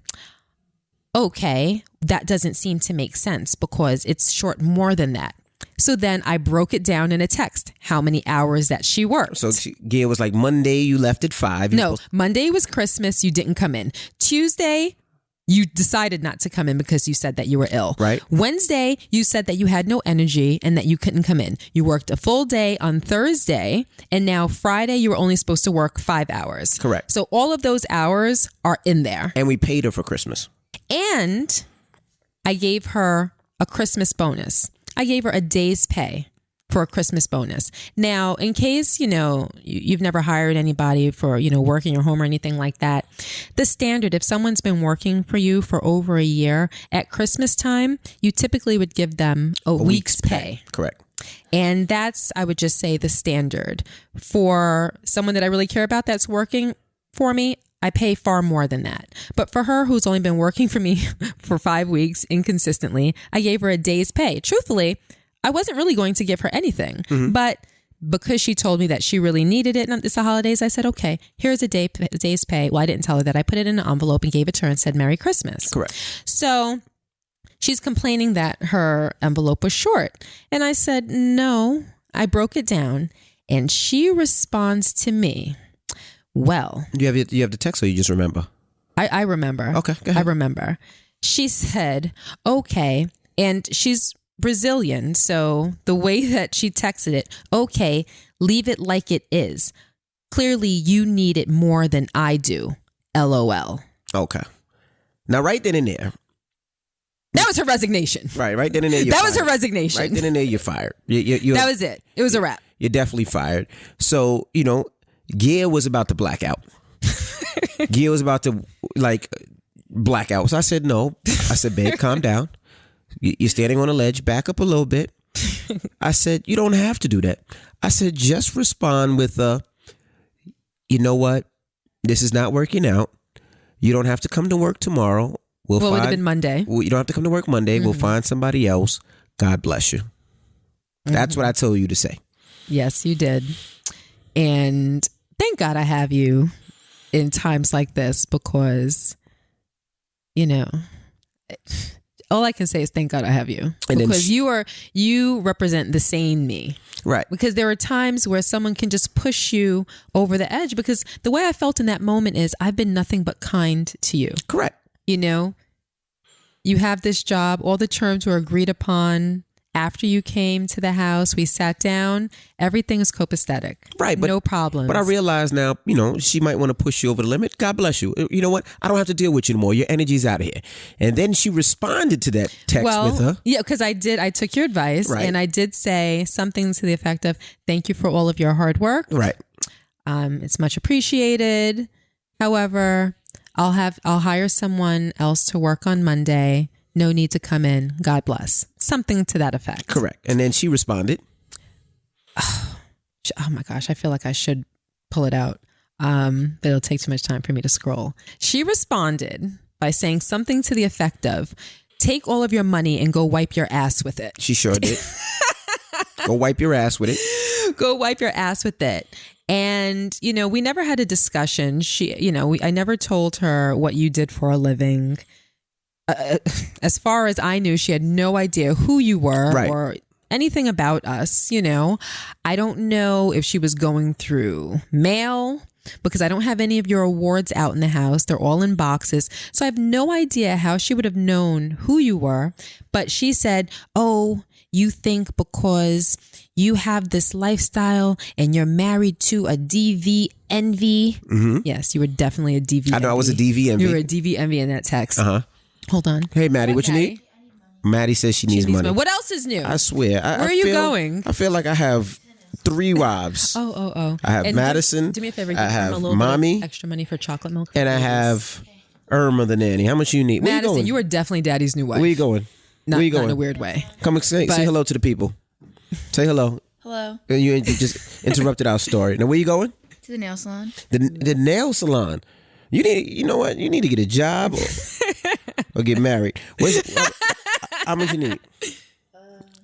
B: okay, that doesn't seem to make sense because it's short more than that. So then I broke it down in a text, how many hours that she worked.
A: So Gia was like, Monday you left at 5.
B: No, Monday was Christmas. You didn't come in. Tuesday, you decided not to come in because you said that you were ill.
A: Right.
B: Wednesday, you said that you had no energy and that you couldn't come in. You worked a full day on Thursday, and now Friday, you were only supposed to work 5 hours.
A: Correct.
B: So all of those hours are in there.
A: And we paid her for Christmas.
B: And I gave her a Christmas bonus. I gave her a day's pay. for a Christmas bonus. Now, in case, you've never hired anybody for, work in your home or anything like that, the standard, if someone's been working for you for over a year, at Christmas time, you typically would give them a week's pay.
A: Correct.
B: And that's, I would just say, the standard. For someone that I really care about that's working for me, I pay far more than that. But for her, who's only been working for me for 5 weeks inconsistently, I gave her a day's pay. Truthfully, I wasn't really going to give her anything, but because she told me that she really needed it and it's the holidays, I said, okay, here's a day's pay. Well, I didn't tell her that. I put it in an envelope and gave it to her and said, Merry Christmas.
A: Correct.
B: So she's complaining that her envelope was short. And I said, no, I broke it down. And she responds to me, well.
A: You have the text or you just remember?
B: I remember.
A: Okay, go ahead.
B: I remember. She said, okay. And she's Brazilian, so the way that she texted it, okay, leave it like it is. Clearly, you need it more than I do. LOL.
A: Okay. Now, right then and there.
B: That was her resignation.
A: Right then and there.
B: That was her resignation.
A: Right then and there, you're fired.
B: That was it. It was a wrap.
A: You're definitely fired. So, Gia was about to black out. Gia was about to, black out. So I said, no. I said, babe, calm down. You're standing on a ledge. Back up a little bit. I said, you don't have to do that. I said, just respond with you know what? This is not working out. You don't have to come to work tomorrow.
B: It would have been Monday.
A: You don't have to come to work Monday. We'll find somebody else. God bless you. That's what I told you to say. Yes,
B: you did. And thank God I have you in times like this because, all I can say is thank God I have you. And because you represent the sane me.
A: Right.
B: Because there are times where someone can just push you over the edge because the way I felt in that moment is I've been nothing but kind to you.
A: Correct.
B: You have this job. All the terms were agreed upon. After you came to the house, we sat down. Everything is copacetic.
A: Right.
B: No problems.
A: But I realize now, she might want to push you over the limit. God bless you. You know what? I don't have to deal with you anymore. Your energy's out of here. And then she responded to that text with her.
B: Yeah, because I took your advice.
A: Right.
B: And I did say something to the effect of, thank you for all of your hard work.
A: Right.
B: It's much appreciated. However, I'll hire someone else to work on Monday. No need to come in. God bless. Something to that effect.
A: Correct. And then she responded.
B: Oh my gosh. I feel like I should pull it out. But it'll take too much time for me to scroll. She responded by saying something to the effect of, take all of your money and go wipe your ass with it.
A: She sure did. Go wipe your ass with it.
B: Go wipe your ass with it. And, we never had a discussion. I never told her what you did for a living. As far as I knew, she had no idea who you were or anything about us. I don't know if she was going through mail because I don't have any of your awards out in the house. They're all in boxes. So I have no idea how she would have known who you were. But she said, oh, you think because you have this lifestyle and you're married to a DV Envy. Mm-hmm. Yes, you were definitely a DV Envy.
A: I know I was a DV Envy.
B: You were a DV Envy in that text.
A: Uh-huh.
B: Hold on.
A: Hey, Maddie, what you need? Maddie says she needs money.
B: What else is new?
A: I swear.
B: Where are you going?
A: I feel like I have 3 wives.
B: Oh.
A: I have Madison.
B: Do me a favor.
A: I have
B: a little
A: Mommy.
B: Bit extra money for chocolate milk.
A: And I have Irma the nanny. How much you need? Where
B: Madison,
A: you going?
B: you are definitely daddy's new wife.
A: Where you going?
B: Not in a weird way.
A: Come and say hello to the people. Say hello.
C: Hello.
A: You just interrupted our story. Now, where you going?
C: To the nail salon.
A: The nail salon. You know what? You need to get a job or get married. How much you need?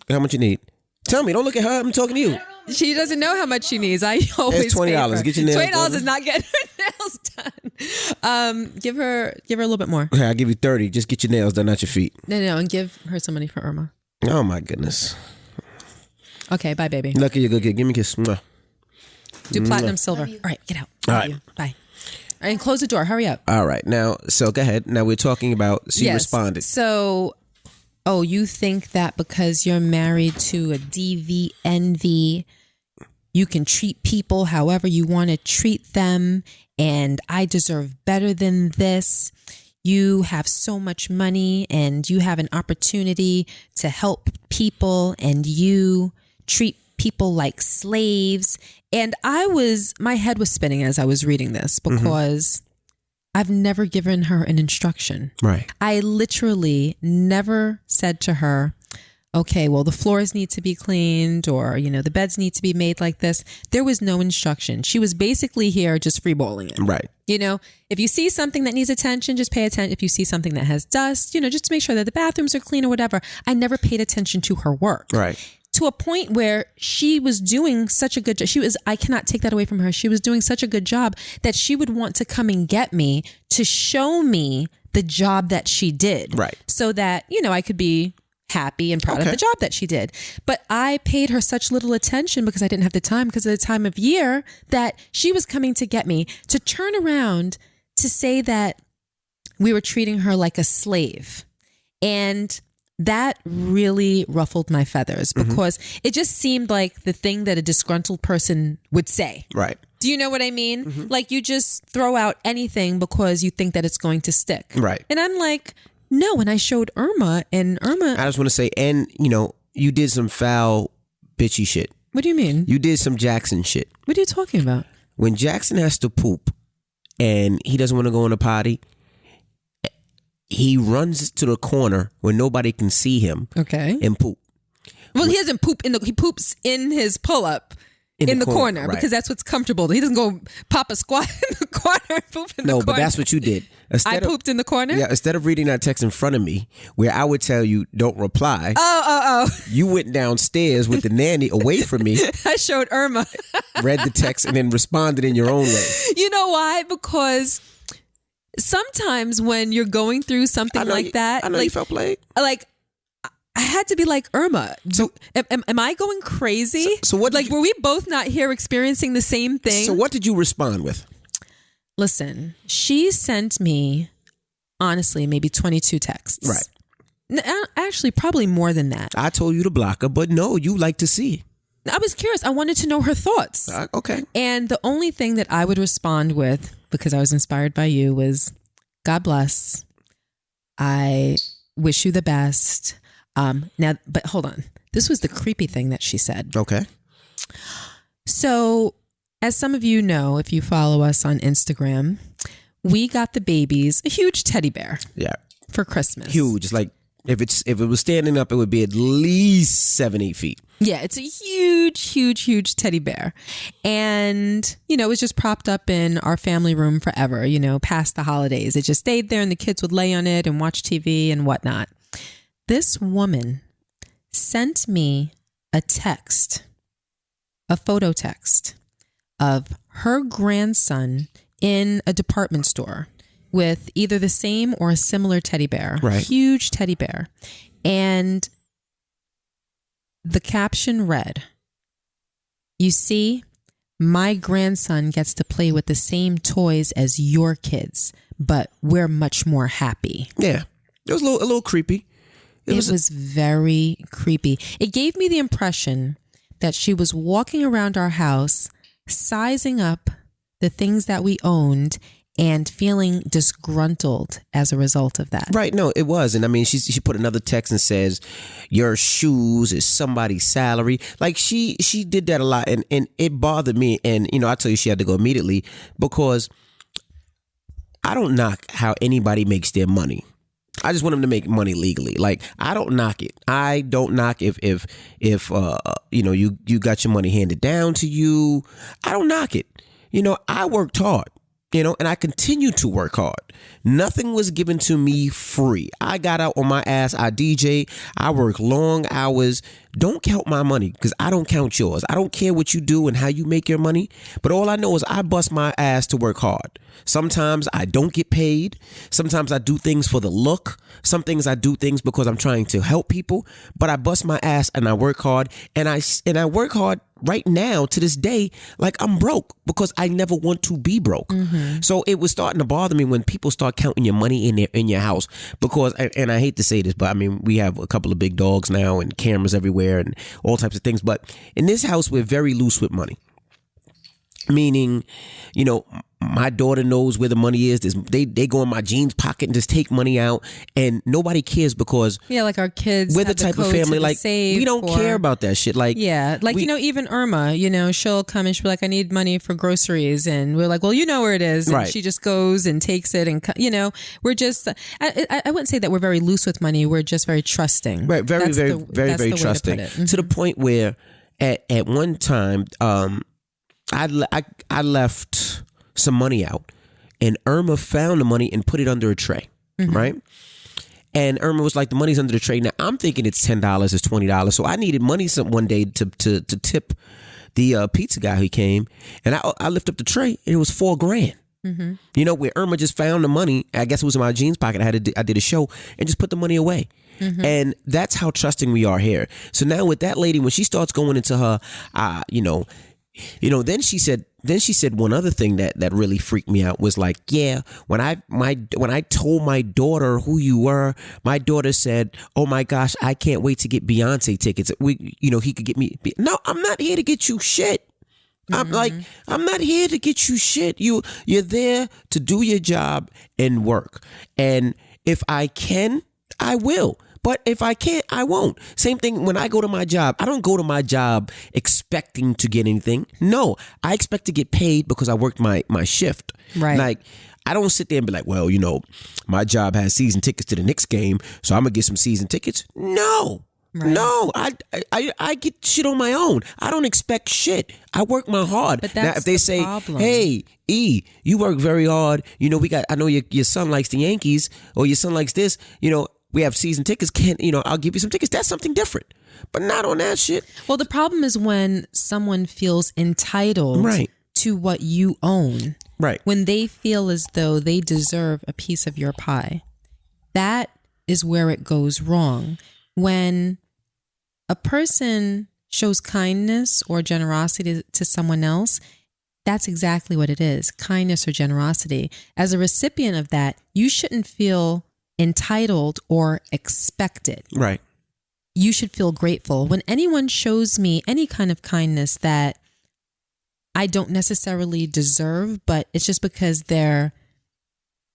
A: How much you need? Tell me. Don't look at her. I'm talking to you.
B: She doesn't know how much she needs. I always
A: $20. Get your nails
B: $20 is not getting her nails done. Give her a little bit more.
A: Okay, I'll give you 30. Just get your nails done, not your feet.
B: No, and give her some money for Irma.
A: Oh my goodness.
B: Okay, bye, baby.
A: Lucky you're good kid. Give me a kiss. Mwah.
B: Do platinum silver. All right, get out.
A: All right.
B: Bye. All right, and close the door. Hurry up.
A: All right. Now, so go ahead. Now we're talking about she responded.
B: So, you think that because you're married to a DV Envy, you can treat people however you want to treat them, and I deserve better than this. You have so much money and you have an opportunity to help people, and you treat people like slaves. And my head was spinning as I was reading this because I've never given her an instruction.
A: Right.
B: I literally never said to her, okay, well, the floors need to be cleaned, or, the beds need to be made like this. There was no instruction. She was basically here just freeballing it.
A: Right.
B: If you see something that needs attention, just pay attention. If you see something that has dust, just to make sure that the bathrooms are clean or whatever. I never paid attention to her work.
A: Right.
B: To a point where she was doing such a good job. I cannot take that away from her. She was doing such a good job that she would want to come and get me to show me the job that she did.
A: Right.
B: So that, I could be happy and proud of the job that she did. But I paid her such little attention because I didn't have the time, because of the time of year that she was coming to get me, to turn around to say that we were treating her like a slave. And that really ruffled my feathers because it just seemed like the thing that a disgruntled person would say.
A: Right.
B: Do you know what I mean? Like, you just throw out anything because you think that it's going to stick.
A: Right.
B: And I'm like, no. And I showed Irma, and Irma.
A: I just want to say, and you did some foul, bitchy shit.
B: What do you mean?
A: You did some Jackson shit.
B: What are you talking about?
A: When Jackson has to poop and he doesn't want to go in a potty, he runs to the corner where nobody can see him.
B: Okay.
A: And poop.
B: Well, he doesn't poop he poops in his pull-up. In the corner,
A: right.
B: Because that's what's comfortable. He doesn't go pop a squat in the corner and poop in the corner.
A: No, but that's what you did.
B: I pooped in the corner?
A: Yeah, instead of reading that text in front of me, where I would tell you, don't reply.
B: Oh.
A: You went downstairs with the nanny away from me.
B: I showed Irma.
A: Read the text and then responded in your own way.
B: You know why? Because sometimes when you're going through something like that.
A: I know you felt played.
B: Like, I had to be like, Irma, am I going crazy?
A: So what?
B: Were we both not here experiencing the same thing?
A: So what did you respond with?
B: Listen, she sent me, honestly, maybe 22 texts.
A: Right.
B: Actually, probably more than that.
A: I told you to block her, but no, you like to see.
B: I was curious. I wanted to know her thoughts.
A: Okay. And
B: the only thing that I would respond with, because I was inspired by you, was, God bless. I wish you the best. Now, but hold on. This was the creepy thing that she said.
A: Okay.
B: So, as some of you know, if you follow us on Instagram, we got the babies a huge teddy bear.
A: Yeah.
B: For Christmas.
A: Huge. It's like, if it was standing up, it would be at least 7-8 feet.
B: Yeah, it's a huge teddy bear. And, it was just propped up in our family room forever, past the holidays. It just stayed there and the kids would lay on it and watch TV and whatnot. This woman sent me a photo text of her grandson in a department store with either the same or a similar teddy bear.
A: Right.
B: Huge teddy bear. And the caption read, "You see, my grandson gets to play with the same toys as your kids, but we're much more happy."
A: Yeah. It was a little creepy.
B: It was very creepy. It gave me the impression that she was walking around our house, sizing up the things that we owned and feeling disgruntled as a result of that.
A: Right. No, it was. And I mean, she put another text and says, your shoes is somebody's salary. Like she did that a lot. And it bothered me. And, I tell you, she had to go immediately because I don't knock how anybody makes their money. I just want them to make money legally. Like, I don't knock it. I don't knock if you got your money handed down to you. I don't knock it. I worked hard, and I continue to work hard. Nothing was given to me free. I got out on my ass. I DJ. I work long hours. Don't count my money because I don't count yours. I don't care what you do and how you make your money. But all I know is I bust my ass to work hard. Sometimes I don't get paid. Sometimes I do things for the look. Some things I do things because I'm trying to help people. But I bust my ass and I work hard. And I work hard right now to this day like I'm broke because I never want to be broke. Mm-hmm. So it was starting to bother me when people start counting your money in your house because, and I hate to say this, but I mean, we have a couple of big dogs now and cameras everywhere and all types of things. But in this house, we're very loose with money. Meaning, my daughter knows where the money is. They go in my jeans pocket and just take money out, and nobody cares because
B: like our kids,
A: we're the type of family like we don't care about that shit. Like
B: even Irma, she'll come and she'll be like, I need money for groceries, and we're like, well, you know where it is, and she just goes and takes it, and we're just I wouldn't say that we're very loose with money. We're just very trusting,
A: right? Very trusting to the point where at one time I left some money out, and Irma found the money and put it under a tray, right? And Irma was like, the money's under the tray. Now I'm thinking it's $10, it's $20. So I needed money one day to tip the pizza guy who came, and I lift up the tray and it was $4,000. Where Irma just found the money. I guess it was in my jeans pocket. I did a show and just put the money away. And that's how trusting we are here. So now with that lady, when she starts going into her, then she said one other thing that really freaked me out was like, yeah, when I told my daughter who you were, my daughter said, oh my gosh, I can't wait to get Beyonce tickets. He could get me. No, I'm not here to get you shit. I'm not here to get you shit. You're there to do your job and work. And if I can, I will. But if I can't, I won't. Same thing when I go to my job. I don't go to my job expecting to get anything. No, I expect to get paid because I worked my shift.
B: Right.
A: Like, I don't sit there and be like, well, my job has season tickets to the Knicks game, so I'm going to get some season tickets. No. Right. No, I get shit on my own. I don't expect shit. I work my hard.
B: But that's
A: now, if they say,
B: problem.
A: Hey, E, you work very hard. I know your son likes the Yankees, or your son likes this. We have season tickets. I'll give you some tickets. That's something different, but not on that shit.
B: Well, the problem is when someone feels entitled to what you own.
A: Right.
B: When they feel as though they deserve a piece of your pie. That is where it goes wrong. When a person shows kindness or generosity to someone else, that's exactly what it is. Kindness or generosity. As a recipient of that, you shouldn't feel entitled or expected.
A: Right.
B: You should feel grateful. When anyone shows me any kind of kindness that I don't necessarily deserve, but it's just because they're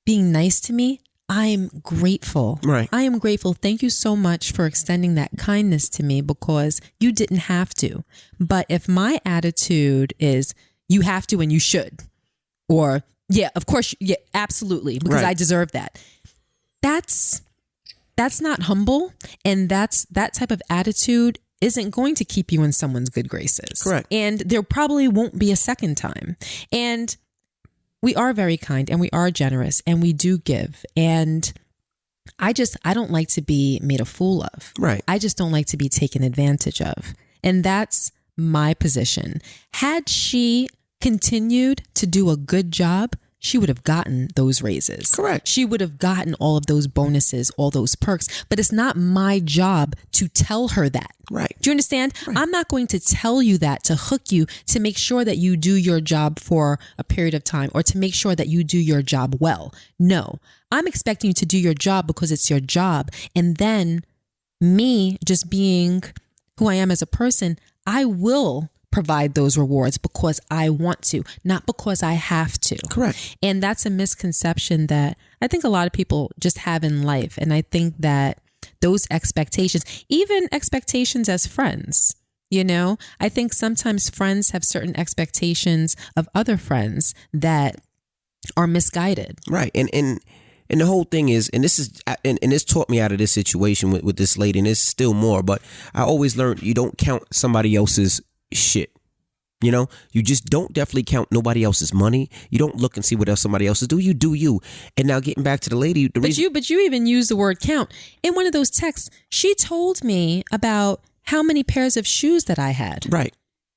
B: being nice to me, I'm grateful.
A: Right.
B: I am grateful. Thank you so much for extending that kindness to me because you didn't have to. But if my attitude is you have to and you should, or yeah, of course, yeah, absolutely, because I deserve that. That's not humble, and that type of attitude isn't going to keep you in someone's good graces.
A: Correct.
B: And there probably won't be a second time. And we are very kind, and we are generous, and we do give. And I don't like to be made a fool of.
A: Right.
B: I just don't like to be taken advantage of. And that's my position. Had she continued to do a good job, she would have gotten those raises.
A: Correct.
B: She would have gotten all of those bonuses, all those perks. But it's not my job to tell her that.
A: Right.
B: Do you understand?
A: Right.
B: I'm not going to tell you that to hook you to make sure that you do your job for a period of time or to make sure that you do your job well. No, I'm expecting you to do your job because it's your job. And then me just being who I am as a person, I will provide those rewards because I want to, not because I have to.
A: Correct.
B: And that's a misconception that I think a lot of people just have in life. And I think that those expectations, even expectations as friends, I think sometimes friends have certain expectations of other friends that are misguided.
A: Right. And the whole thing is, and this taught me out of this situation with this lady, and there's still more, but I always learned you don't count somebody else's shit. You just don't definitely count nobody else's money. You don't look and see what else somebody else is do. You do you. And now getting back to the lady,
B: but you even use the word count in one of those texts. She told me about how many pairs of shoes that I had.
A: Right.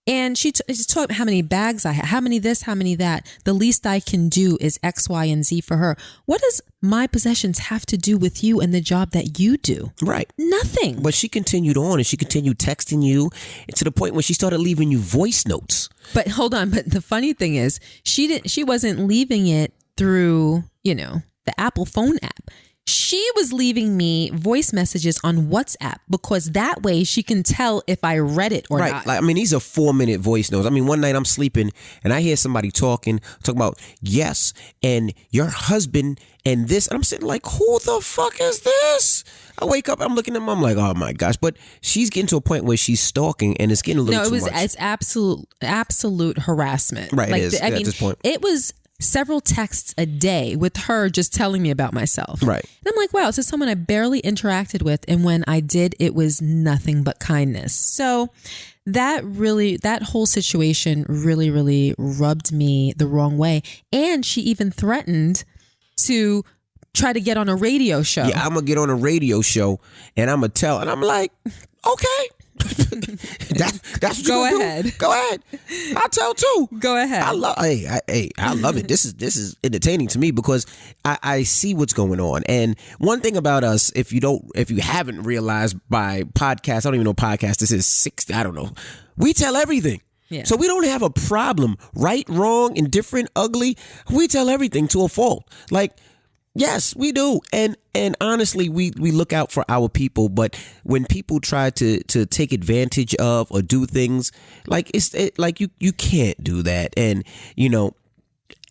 B: And she told me how many bags I had, how many this, how many that. The least I can do is X, Y, and Z for her. What does my possessions have to do with you and the job that you do?
A: Right.
B: Nothing.
A: But she continued on, and she continued texting you to the point when she started leaving you voice notes.
B: But hold on. But the funny thing is, she wasn't leaving it through, the Apple phone app. she was leaving me voice messages on WhatsApp because that way she can tell if I read it or not.
A: Like, I mean, these are 4-minute voice notes. I mean, one night I'm sleeping and I hear somebody talking about, yes, and your husband and this. And I'm sitting like, who the fuck is this? I wake up, I'm looking at them, I'm like, oh my gosh. But she's getting to a point where she's stalking and it's getting a little too much.
B: It's absolute harassment.
A: Right,
B: like,
A: it is
B: I mean,
A: at this point.
B: It was several texts a day with her just telling me about myself.
A: Right.
B: And I'm like, wow, this is someone I barely interacted with. And when I did, it was nothing but kindness. So that whole situation really, really rubbed me the wrong way. And she even threatened to try to get on a radio show.
A: Yeah, I'm going to get on a radio show and I'm going to tell. And I'm like, okay. That's what
B: Go
A: you
B: ahead.
A: Do. Go ahead. I'll tell too.
B: Go ahead.
A: I love it. This is entertaining to me because I see what's going on. And one thing about us, if you haven't realized by podcast, I don't even know podcast, this is 60, I don't know. We tell everything.
B: Yeah.
A: So we don't have a problem, right, wrong, indifferent, ugly. We tell everything to a fault. Like, yes, we do. And honestly, we look out for our people. But when people try to take advantage of or do things, like you can't do that. And,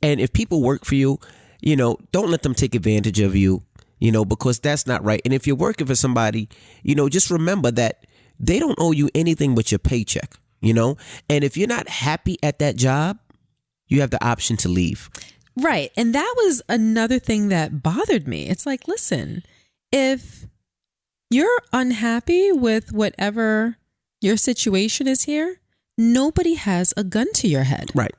A: and if people work for you, don't let them take advantage of you, because that's not right. And if you're working for somebody, just remember that they don't owe you anything but your paycheck, and if you're not happy at that job, you have the option to leave.
B: Right. And that was another thing that bothered me. It's like, listen, if you're unhappy with whatever your situation is here, nobody has a gun to your head.
A: Right.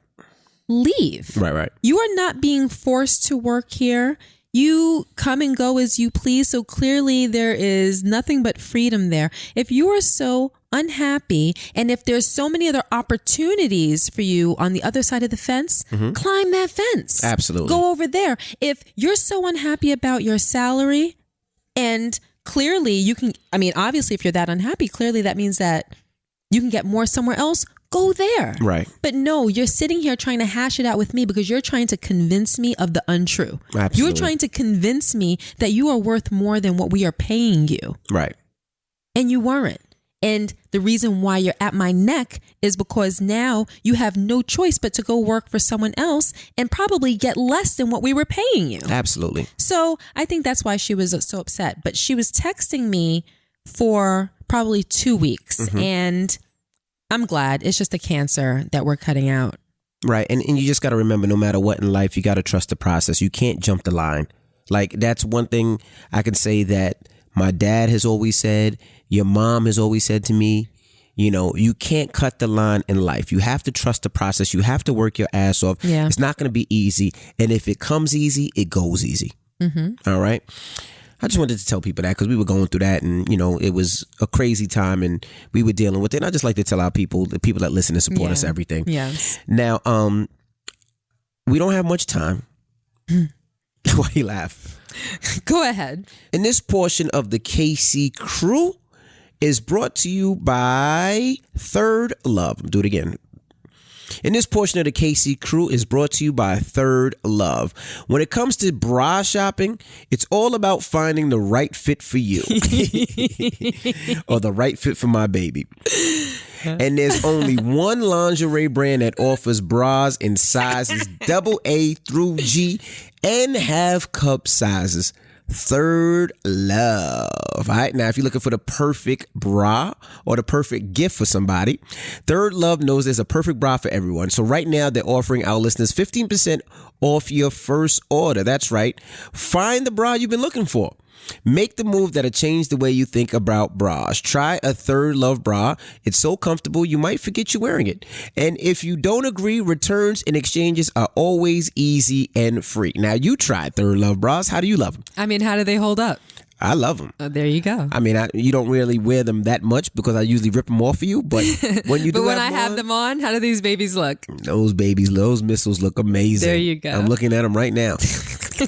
B: Leave.
A: Right.
B: You are not being forced to work here. You come and go as you please. So clearly there is nothing but freedom there. If you are so unhappy and if there's so many other opportunities for you on the other side of the fence, climb that fence.
A: Absolutely.
B: Go over there. If you're so unhappy about your salary and clearly you can, obviously if you're that unhappy, clearly that means that you can get more somewhere else. Go there.
A: Right.
B: But no, you're sitting here trying to hash it out with me because you're trying to convince me of the untrue.
A: Absolutely.
B: You're trying to convince me that you are worth more than what we are paying you.
A: Right.
B: And you weren't. And the reason why you're at my neck is because now you have no choice but to go work for someone else and probably get less than what we were paying you.
A: Absolutely.
B: So I think that's why she was so upset. But she was texting me for probably 2 weeks and I'm glad. It's just a cancer that we're cutting out.
A: Right. And you just got to remember, no matter what in life, you got to trust the process. You can't jump the line. Like, that's one thing I can say that my dad has always said, your mom has always said to me, you can't cut the line in life. You have to trust the process. You have to work your ass off.
B: Yeah.
A: It's not going to be easy. And if it comes easy, it goes easy. All right. I just wanted to tell people that because we were going through that and, it was a crazy time and we were dealing with it. And I just like to tell our people, the people that listen and support us, everything.
B: Yes.
A: Now, we don't have much time. Why you laugh?
B: Go ahead.
A: And this portion of the KC Crew is brought to you by Third Love. Do it again. And this portion of the KC Crew is brought to you by Third Love. When it comes to bra shopping, it's all about finding the right fit for you or the right fit for my baby. And there's only one lingerie brand that offers bras in sizes AA through G and half cup sizes. Third Love. All right. Now, if you're looking for the perfect bra or the perfect gift for somebody, Third Love knows there's a perfect bra for everyone. So right now, they're offering our listeners 15% off your first order. That's right. Find the bra you've been looking for. Make the move that'll change the way you think about bras. Try a Third Love bra. It's so comfortable you might forget you're wearing it. And if you don't agree, returns and exchanges are always easy and free. Now, you tried Third Love bras. How do you love them?
B: How do they hold up?
A: I love them.
B: Oh, there you go.
A: You don't really wear them that much because I usually rip them off of you. But when you do,
B: but when I have them on, how do these babies look?
A: Those missiles look amazing.
B: There you go.
A: I'm looking at them right now.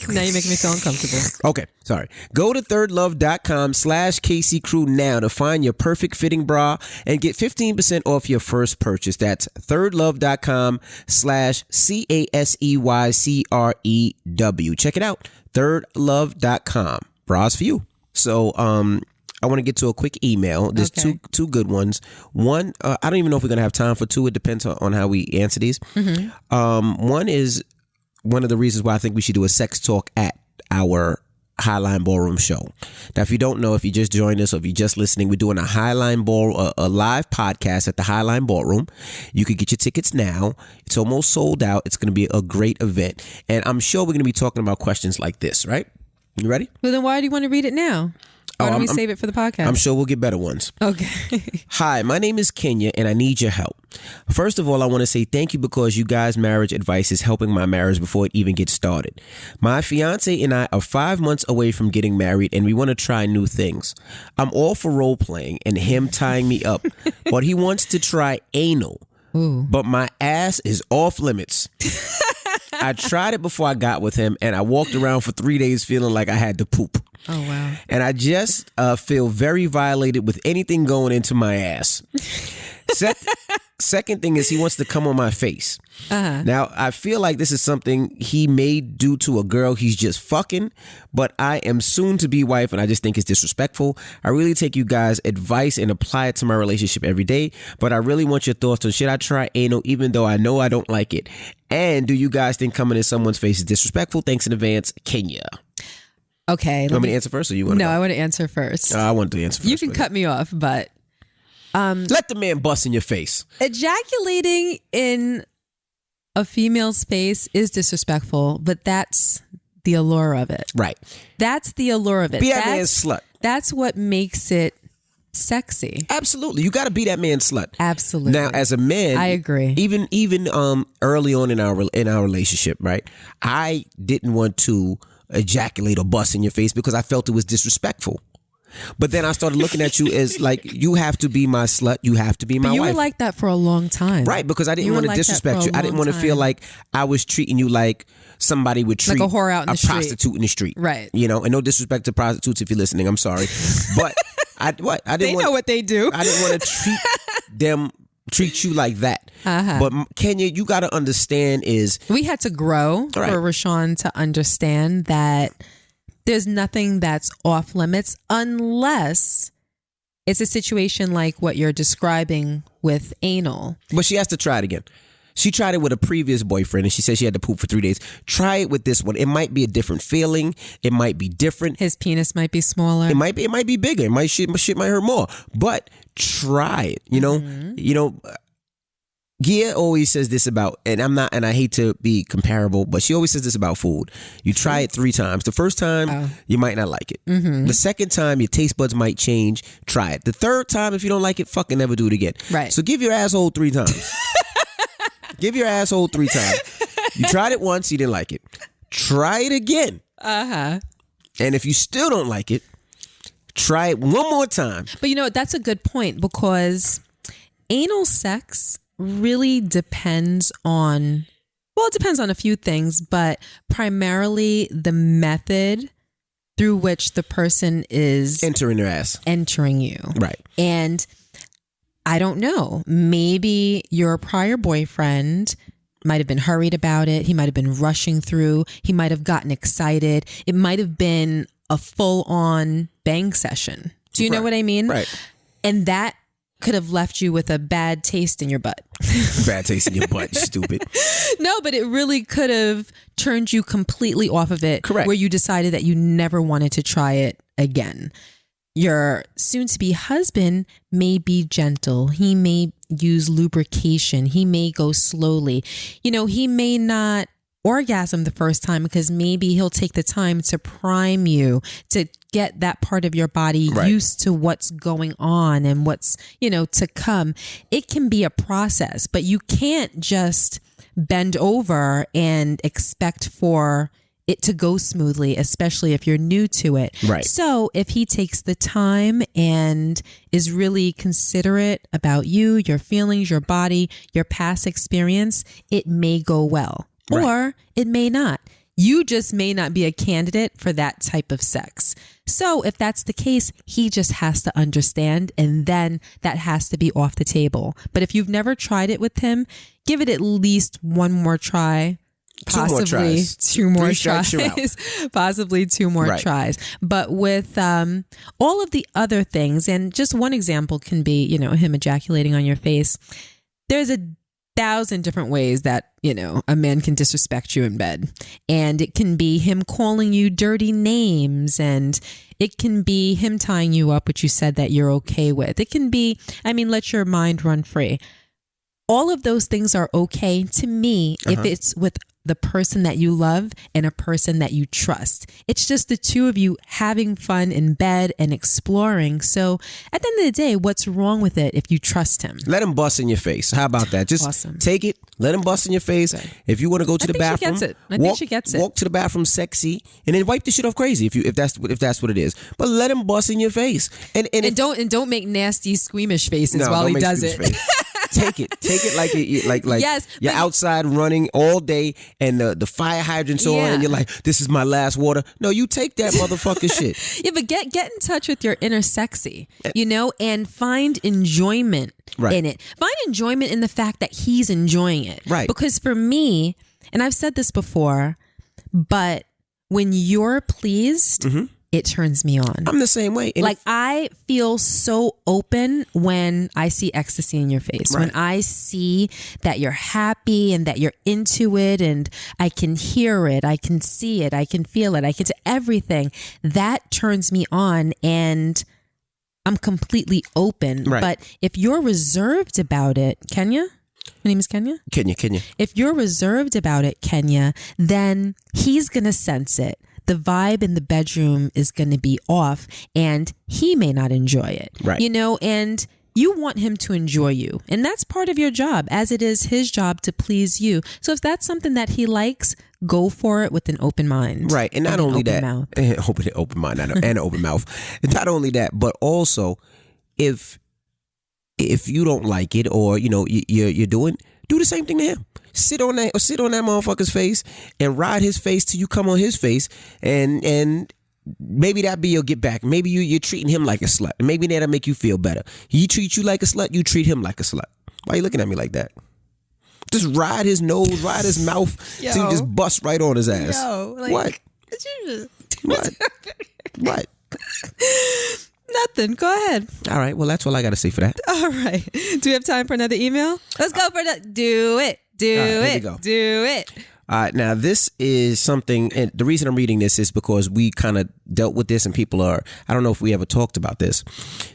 B: Now you make me feel uncomfortable.
A: Okay, sorry. Go to thirdlove.com/KC Crew now to find your perfect fitting bra and get 15% off your first purchase. That's thirdlove.com/CASEYCREW. Check it out. thirdlove.com. bras for you. So I want to get to a quick email. There's two good ones. One, I don't even know if we're going to have time for two. It depends on how we answer these. One is one of the reasons why I think we should do a sex talk at our Highline Ballroom show. Now, if you don't know, if you just joined us or if you're just listening, we're doing a a live podcast at the Highline Ballroom. You could get your tickets now. It's almost sold out. It's going to be a great event. And I'm sure we're going to be talking about questions like this, right? You ready?
B: Well, then why do you want to read it now? Why don't we save it for the podcast?
A: I'm sure we'll get better ones.
B: Okay.
A: Hi, my name is Kenya and I need your help. First of all, I want to say thank you because you guys' marriage advice is helping my marriage before it even gets started. My fiance and I are 5 months away from getting married and we want to try new things. I'm all for role playing and him tying me up, but he wants to try anal.
B: Ooh.
A: But my ass is off limits. I tried it before I got with him and I walked around for 3 days feeling like I had to poop.
B: Oh, wow.
A: And I just feel very violated with anything going into my ass. Second thing is he wants to come on my face. Now, I feel like this is something he may do to a girl he's just fucking, but I am soon to be wife and I just think it's disrespectful. I really take you guys' advice and apply it to my relationship every day, but I really want your thoughts on should I try anal even though I know I don't like it? And do you guys think coming in someone's face is disrespectful? Thanks in advance, Kenya.
B: Okay.
A: You want me to answer first or you want to
B: No, I want to answer first.
A: I want to answer first.
B: You can cut me off, but...
A: let the man bust in your face.
B: Ejaculating in a female's face is disrespectful, but that's the allure of it.
A: Right.
B: That's the allure of it.
A: Be that man's slut.
B: That's what makes it sexy.
A: Absolutely. You got to be that man's slut.
B: Absolutely.
A: Now, as a man,
B: I agree.
A: Even early on in our relationship, right? I didn't want to ejaculate or bust in your face because I felt it was disrespectful. But then I started looking at you as like, you have to be my slut. You have to be my wife.
B: You were like that for a long time.
A: Right, because I didn't want to disrespect you. I didn't want to feel like I was treating you like somebody would treat
B: like a whore out in the street.
A: Prostitute in the street.
B: Right.
A: You know, and no disrespect to prostitutes if you're listening. I'm sorry. But I didn't
B: know what they do.
A: I didn't want to treat you like that. But Kenya, you got to understand is...
B: We had to grow
A: right.
B: for Rashawn to understand that there's nothing that's off limits unless it's a situation like what you're describing with anal.
A: But she has to try it again. She tried it with a previous boyfriend and she said she had to poop for 3 days. Try it with this one. It might be a different feeling. It might be different.
B: His penis might be smaller.
A: It might be bigger. Shit might hurt more. But try it. You know? You know, Gia always says this about, and I hate to be comparable, but she always says this about food. You try it 3 times. The first time, you might not like it. The second time, your taste buds might change. Try it. The third time, if you don't like it, fucking never do it again.
B: Right.
A: So give your asshole 3 times. Give your asshole 3 times. You tried it once, you didn't like it. Try it again. And if you still don't like it, try it one more time.
B: But you know, that's a good point because anal sex really depends on, well, it depends on a few things, but primarily the method through which the person is
A: entering their ass.
B: Entering you.
A: Right.
B: And I don't know, maybe your prior boyfriend might have been hurried about it. He might have been rushing through. He might have gotten excited. It might have been a full-on bang session. Do you know what I mean?
A: Right.
B: And that could have left you with a bad taste in your butt.
A: Bad taste in your butt, stupid.
B: No, but it really could have turned you completely off of it.
A: Correct.
B: Where you decided that you never wanted to try it again. Your soon-to-be husband may be gentle. He may use lubrication. He may go slowly. You know, he may not orgasm the first time because maybe he'll take the time to prime you to get that part of your body used to what's going on and what's, you know, to come. It can be a process, but you can't just bend over and expect for it to go smoothly, especially if you're new to it.
A: Right.
B: So if he takes the time and is really considerate about you, your feelings, your body, your past experience, it may go well.
A: Right.
B: Or it may not. You just may not be a candidate for that type of sex. So if that's the case, he just has to understand, and then that has to be off the table. But if you've never tried it with him, give it at least one more try. possibly two more
A: strikes, you're out.
B: tries. Possibly two more
A: Right.
B: tries. But with all of the other things, and just one example can be, you know, him ejaculating on your face. There's 1,000 different ways that, you know, a man can disrespect you in bed. And it can be him calling you dirty names, and it can be him tying you up, which you said that you're okay with. It can be, I mean, let your mind run free. All of those things are okay to me if it's with the person that you love and a person that you trust. It's just the two of you having fun in bed and exploring. So at the end of the day, what's wrong with it if you trust him?
A: Let him bust in your face. How about that? Just
B: Awesome.
A: take it. Let him bust in your face.
B: Good.
A: If you want to go to the bathroom,
B: I think she gets it.
A: Walk to the bathroom sexy, and then wipe the shit off crazy if that's what it is. But let him bust in your face, and
B: don't make nasty squeamish faces
A: no,
B: while
A: don't
B: he
A: make
B: does
A: squeamish
B: it.
A: face. Take it like
B: Yes,
A: you're outside running all day and the fire hydrant's on and you're like, this is my last water. No, you take that motherfucking shit.
B: Yeah, but get in touch with your inner sexy, you know, and find enjoyment in it. Find enjoyment in the fact that he's enjoying it.
A: Right.
B: Because for me, and I've said this before, but when you're pleased, it turns me on.
A: I'm the same way. And
B: like I feel so open when I see ecstasy in your face.
A: Right.
B: When I see that you're happy and that you're into it, and I can hear it, I can see it, I can feel it, I can do everything. That turns me on, and I'm completely open.
A: Right.
B: But if you're reserved about it, Kenya? Your name is Kenya?
A: Kenya.
B: If you're reserved about it, Kenya, then he's going to sense it. The vibe in the bedroom is going to be off, and he may not enjoy it.
A: Right.
B: You know, and you want him to enjoy you. And that's part of your job, as it is his job to please you. So if that's something that he likes, go for it with an open mind.
A: Right. And not only that,
B: mouth.
A: open mind and an open mouth. And not only that, but also if you don't like it, or, you know, you're doing, do the same thing to him. Sit on that motherfucker's face and ride his face till you come on his face, and maybe that be your get back. Maybe you're treating him like a slut. Maybe that'll make you feel better. He treat you like a slut, you treat him like a slut. Why are you looking at me like that? Just ride his nose, ride his mouth till you just bust right on his ass. What? What?
B: Nothing. Go ahead.
A: All right. Well, that's all I got to say for that.
B: All right. Do we have time for another email? Let's go for that. Do it. Do
A: All right, here
B: it.
A: we go.
B: Do it.
A: Now, this is something, and the reason I'm reading this is because we kind of dealt with this, and people I don't know if we ever talked about this.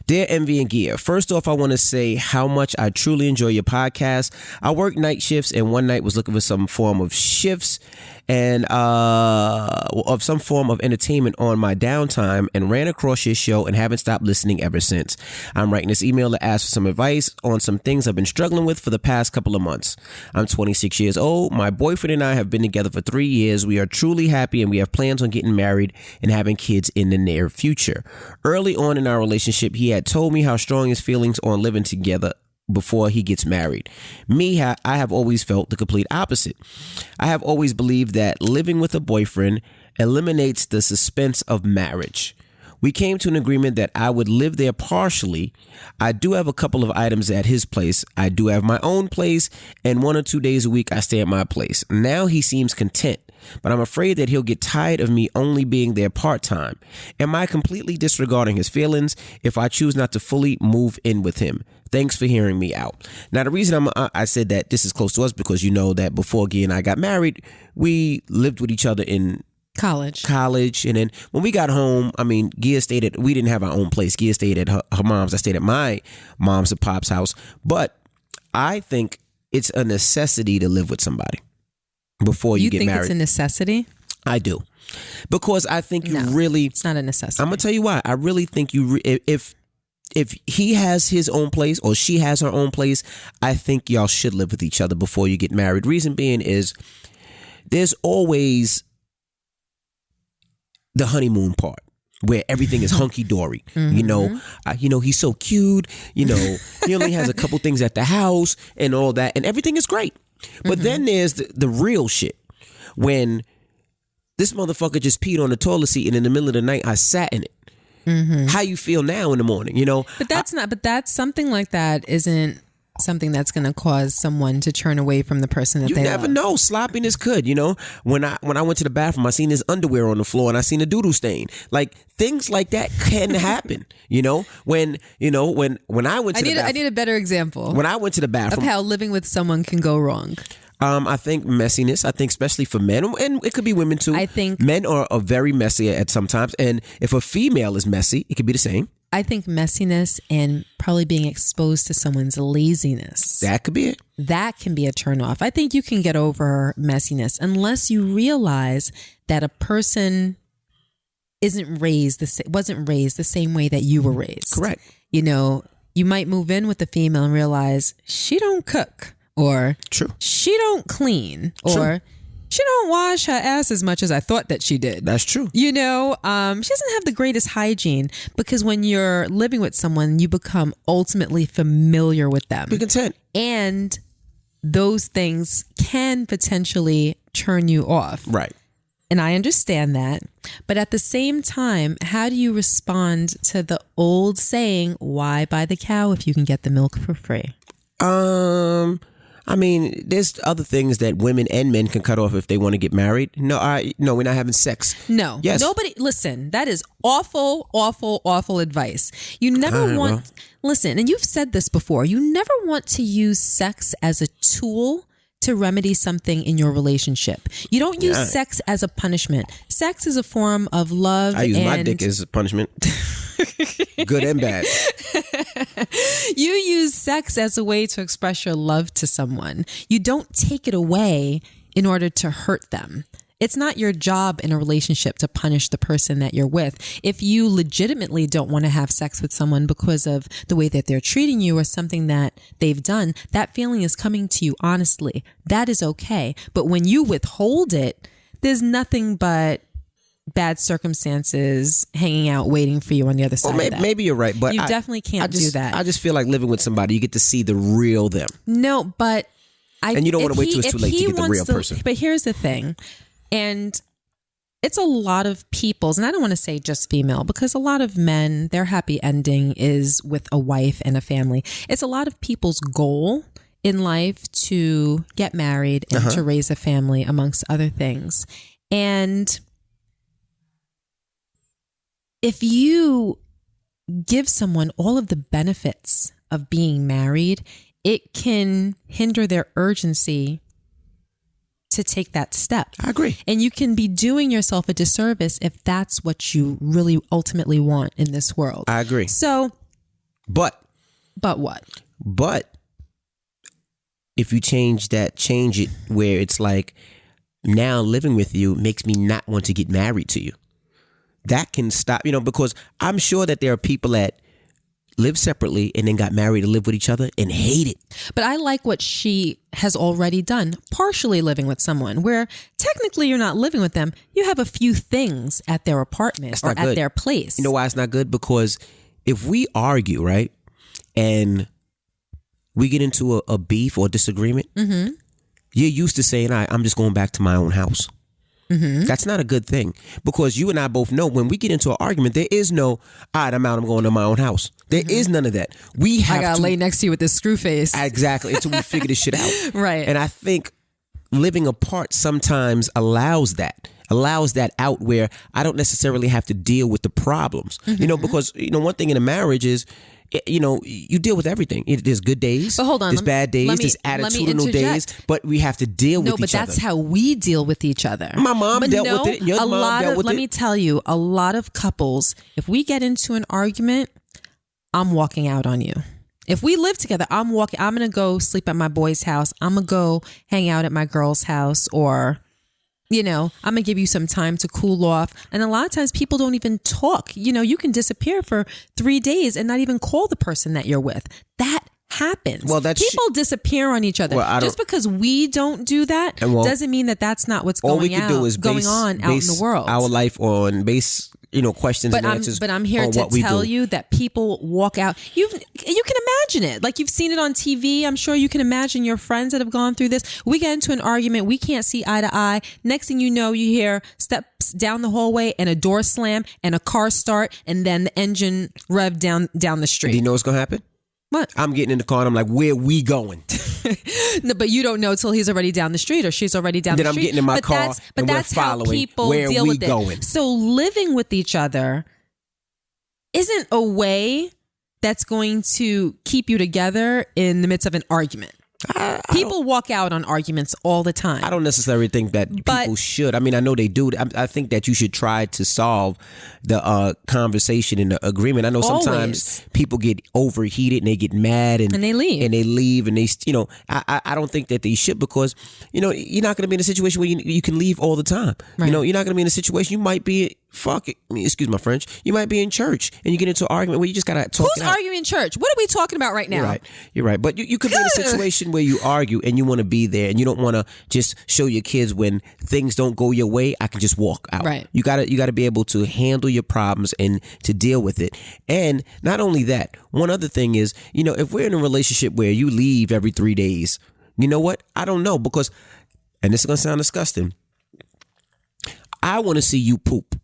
A: Dear Envy and Gia, first off, I want to say how much I truly enjoy your podcast. I work night shifts, and one night was looking for some form of shifts and of some form of entertainment on my downtime, and ran across your show and haven't stopped listening ever since. I'm writing this email to ask for some advice on some things I've been struggling with for the past couple of months. I'm 26 years old. My boyfriend and I have been together for 3 years. We are truly happy, and we have plans on getting married and having kids in the near future. Early on in our relationship, he had told me how strong his feelings on living together before he gets married. I have always felt the complete opposite. I have always believed that living with a boyfriend eliminates the suspense of marriage. We came to an agreement that I would live there partially. I do have a couple of items at his place. I do have my own place, and 1 or 2 days a week I stay at my place. Now he seems content, but I'm afraid that he'll get tired of me only being there part-time. Am I completely disregarding his feelings if I choose not to fully move in with him? Thanks for hearing me out. Now, the reason I said that this is close to us, because you know that before Gia and I got married, we lived with each other in college, and then when we got home, I mean, Gia stayed we didn't have our own place. Gia stayed at her mom's. I stayed at my mom's and pop's house. But I think it's a necessity to live with somebody before you get married.
B: You think it's a necessity?
A: I do, because I think
B: it's not a necessity.
A: I'm gonna tell you why. I really think if he has his own place or she has her own place, I think y'all should live with each other before you get married. Reason being is there's always the honeymoon part where everything is hunky-dory. Mm-hmm. You know, he's so cute. You know, he only has a couple things at the house and all that, and everything is great. But then there's the real shit when this motherfucker just peed on the toilet seat, and in the middle of the night I sat in it. Mm-hmm. How you feel now in the morning, you know?
B: But that's something like that isn't something that's going to cause someone to turn away from the person that
A: You
B: they
A: never
B: love.
A: know. Sloppiness could, when I went to the bathroom, I seen his underwear on the floor and I seen a doodle stain. Like things like that can happen. When I went to the bathroom.
B: I need a better example.
A: When I went to the bathroom.
B: Of how living with someone can go wrong.
A: I think messiness. I think especially for men, and it could be women too.
B: I think
A: men are very messy at sometimes, and if a female is messy, it could be the same.
B: I think messiness and probably being exposed to someone's laziness.
A: That could be it.
B: That can be a turnoff. I think you can get over messiness unless you realize that a person wasn't raised the same way that you were raised.
A: Correct.
B: You might move in with a female and realize she don't cook. Or
A: True.
B: She don't clean. True. Or she don't wash her ass as much as I thought that she did.
A: That's true.
B: She doesn't have the greatest hygiene, because when you're living with someone, you become ultimately familiar with them.
A: Be content.
B: And those things can potentially turn you off.
A: Right.
B: And I understand that. But at the same time, how do you respond to the old saying, why buy the cow if you can get the milk for free?
A: There's other things that women and men can cut off if they want to get married. No, we're not having sex.
B: No.
A: Yes.
B: Nobody, listen, that is awful, awful, awful advice. You never want, listen, and you've said this before, you never want to use sex as a tool to remedy something in your relationship. You don't use sex as a punishment. Sex is a form of love.
A: I use my dick as a punishment. Good and bad.
B: You use sex as a way to express your love to someone. You don't take it away in order to hurt them. It's not your job in a relationship to punish the person that you're with. If you legitimately don't want to have sex with someone because of the way that they're treating you or something that they've done, that feeling is coming to you honestly. That is okay. But when you withhold it, there's nothing but bad circumstances hanging out waiting for you on the other side of that.
A: Maybe you're right, but
B: you definitely can't do that.
A: I just feel like living with somebody, you get to see the real them.
B: No, but
A: and you don't want to wait till it's too late to get the real person.
B: But here's the thing, and it's a lot of people's, and I don't want to say just female, because a lot of men, their happy ending is with a wife and a family. It's a lot of people's goal in life to get married and to raise a family, amongst other things. And if you give someone all of the benefits of being married, it can hinder their urgency to take that step.
A: I agree.
B: And you can be doing yourself a disservice if that's what you really ultimately want in this world.
A: I agree.
B: So, but what?
A: But if you change it where it's like, now living with you makes me not want to get married to you. That can stop, because I'm sure that there are people that live separately and then got married and live with each other and hate it.
B: But I like what she has already done, partially living with someone where technically you're not living with them. You have a few things at their apartment or at their place.
A: You know why it's not good? Because if we argue, right, and we get into a beef or disagreement, you're used to saying, I'm just going back to my own house. That's not a good thing, because you and I both know when we get into an argument, there is no, all right, I'm out, I'm going to my own house. There is none of that. I
B: gotta lay next to you with this screw face.
A: Exactly, until we figure this shit out.
B: Right.
A: And I think living apart sometimes allows that out, where I don't necessarily have to deal with the problems. Because one thing in a marriage is, you deal with everything. There's good days,
B: but hold on,
A: there's bad days, there's attitudinal days, but we have to deal with each other. No, but that's
B: how we deal with each other.
A: My mom dealt with it. Your mom dealt with it.
B: Let me tell you, a lot of couples, if we get into an argument, I'm walking out on you. If we live together, I'm going to go sleep at my boy's house. I'm going to go hang out at my girl's house, or I'm going to give you some time to cool off. And a lot of times people don't even talk. You can disappear for 3 days and not even call the person that you're with. That happens. Well, people disappear on each other. Just because we don't do that doesn't mean that that's not what's going on out in the world.
A: Our life on questions and answers.
B: But I'm here to tell you that people walk out. You can imagine it. Like, you've seen it on TV. I'm sure you can imagine your friends that have gone through this. We get into an argument. We can't see eye to eye. Next thing you know, you hear steps down the hallway and a door slam and a car start and then the engine rev down the street.
A: Do you know what's going to happen?
B: What?
A: I'm getting in the car and I'm like, where we going?
B: No, but you don't know till he's already down the street or she's already down the street.
A: Then I'm getting in my car and we're following
B: how people
A: where
B: deal
A: we
B: with
A: going.
B: it. So living with each other isn't a way that's going to keep you together in the midst of an argument. People walk out on arguments all the time.
A: I don't necessarily think that people should. I mean, I know they do. I think that you should try to solve the conversation in the agreement. I know sometimes people get overheated and they get mad and
B: they leave.
A: And they, I don't think that they should, because, you're not going to be in a situation where you can leave all the time.
B: Right.
A: You're not going to be in a situation, you might be, excuse my French, you might be in church and you get into an argument where you just got to talk it out.
B: Who's arguing in church? What are we talking about right now?
A: You're right. But you could be in a situation where you argue and you want to be there and you don't want to just show your kids when things don't go your way, I can just walk out.
B: Right.
A: You gotta be able to handle your problems and to deal with it. And not only that, one other thing is, if we're in a relationship where you leave every 3 days, you know what? I don't know, because, and this is gonna sound disgusting, I want to see you poop.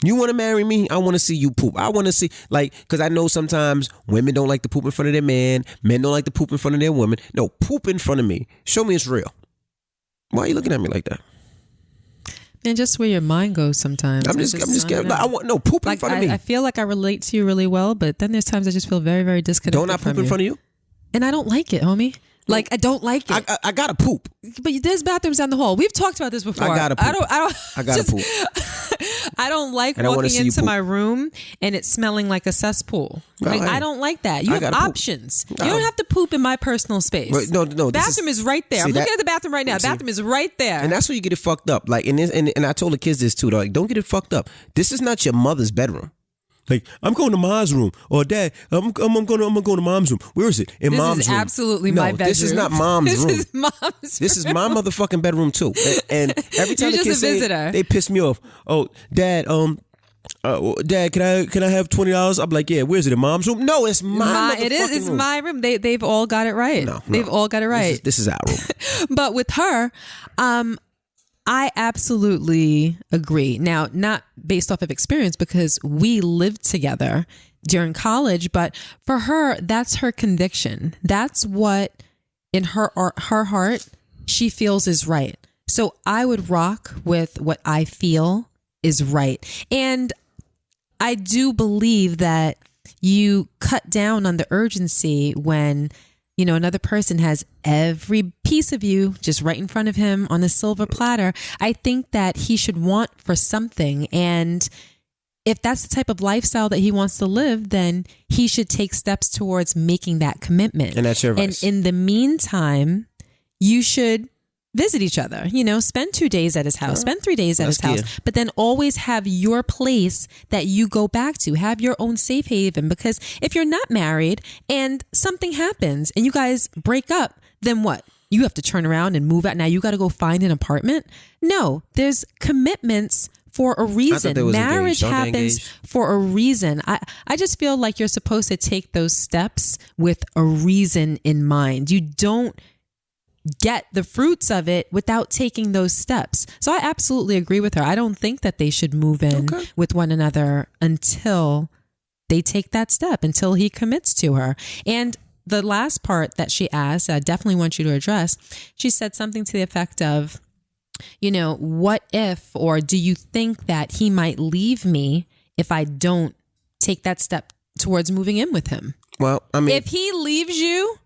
A: You want to marry me? I want to see you poop. I want to see, because I know sometimes women don't like to poop in front of their man. Men don't like to poop in front of their women. No, poop in front of me. Show me it's real. Why are you looking at me like that?
B: And just where your mind goes sometimes.
A: I'm just scared. I want poop in front of me.
B: I feel like I relate to you really well, but then there's times I just feel very, very disconnected.
A: Don't I poop in front of you?
B: And I don't like it, homie. I don't like it.
A: I gotta poop.
B: But there's bathrooms down the hall. We've talked about this before.
A: I gotta poop. I gotta poop.
B: I don't like walking into my room and it's smelling like a cesspool. I don't like that. You have options. You don't have to poop in my personal space.
A: But no.
B: Bathroom is right there. I'm looking at the bathroom right now. Bathroom is right there.
A: And that's where you get it fucked up. And I told the kids this too. Don't get it fucked up. This is not your mother's bedroom. I'm going to mom's room, or Dad, I'm going to mom's room. Where is it? In mom's room.
B: This is absolutely my bedroom.
A: This is not mom's room.
B: This is mom's
A: This is my motherfucking bedroom too. And every time the kids say, they piss me off. Oh, Dad, Dad, can I have $20? I'm like, yeah. Where is it? In mom's room? No, it's my motherfucking room.
B: It's my room. They've all got it right.
A: No.
B: They've all got it right.
A: This is our room.
B: But with her, I absolutely agree. Now, not based off of experience, because we lived together during college, but for her, that's her conviction. That's what in her heart she feels is right. So I would rock with what I feel is right. And I do believe that you cut down on the urgency when another person has every piece of you just right in front of him on a silver platter. I think that he should want for something. And if that's the type of lifestyle that he wants to live, then he should take steps towards making that commitment.
A: And that's your advice.
B: And in the meantime, you should visit each other, spend 2 days at his house, spend 3 days at his house, but then always have your place that you go back to, have your own safe haven. Because if you're not married and something happens and you guys break up, then what? You have to turn around and move out. Now you got to go find an apartment. No, there's commitments for a reason. Marriage happens for a reason. I just feel like you're supposed to take those steps with a reason in mind. You don't get the fruits of it without taking those steps. So I absolutely agree with her. I don't think that they should move in with one another until they take that step, until he commits to her. And the last part that she asked, I definitely want you to address, she said something to the effect of, what if, or do you think that he might leave me if I don't take that step towards moving in with him?
A: Well, I mean,
B: if he leaves you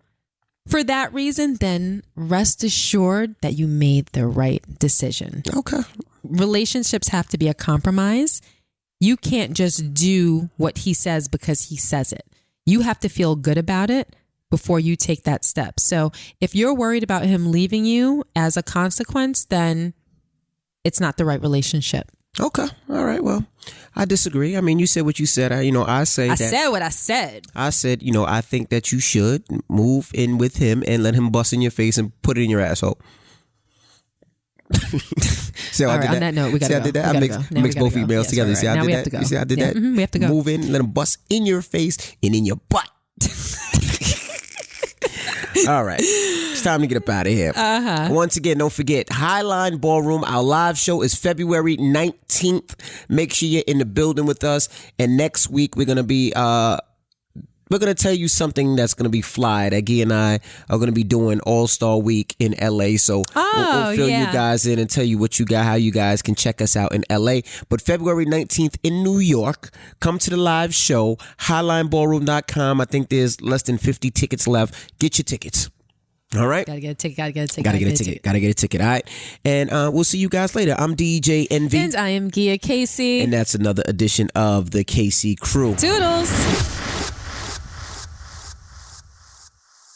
B: for that reason, then rest assured that you made the right decision.
A: Okay.
B: Relationships have to be a compromise. You can't just do what he says because he says it. You have to feel good about it before you take that step. So if you're worried about him leaving you as a consequence, then it's not the right relationship.
A: Okay. All right. Well, I disagree. I mean, you said what you said. I said
B: what I said.
A: I said, I think that you should move in with him and let him bust in your face and put it in your asshole.
B: So on that note, we got to go.
A: I did that. I mixed both emails together.
B: Yes,
A: See, I did that. You see, I did that.
B: We have to go.
A: Move in, let him bust in your face and in your butt. All right. It's time to get up out of here. Once again, don't forget, Highline Ballroom. Our live show is February 19th. Make sure you're in the building with us. And next week, we're going to be we're going to tell you something that's going to be fly that Gia and I are going to be doing All-Star Week in LA. So we'll fill you guys in and tell you what you got, how you guys can check us out in LA. But February 19th in New York, come to the live show, highlineballroom.com. I think there's less than 50 tickets left. Get your tickets. All right.
B: Gotta get a ticket. Gotta get a ticket.
A: Gotta get a ticket. All right. And we'll see you guys later. I'm DJ Envy.
B: And I am Gia Casey.
A: And that's another edition of the KC Crew.
B: Toodles.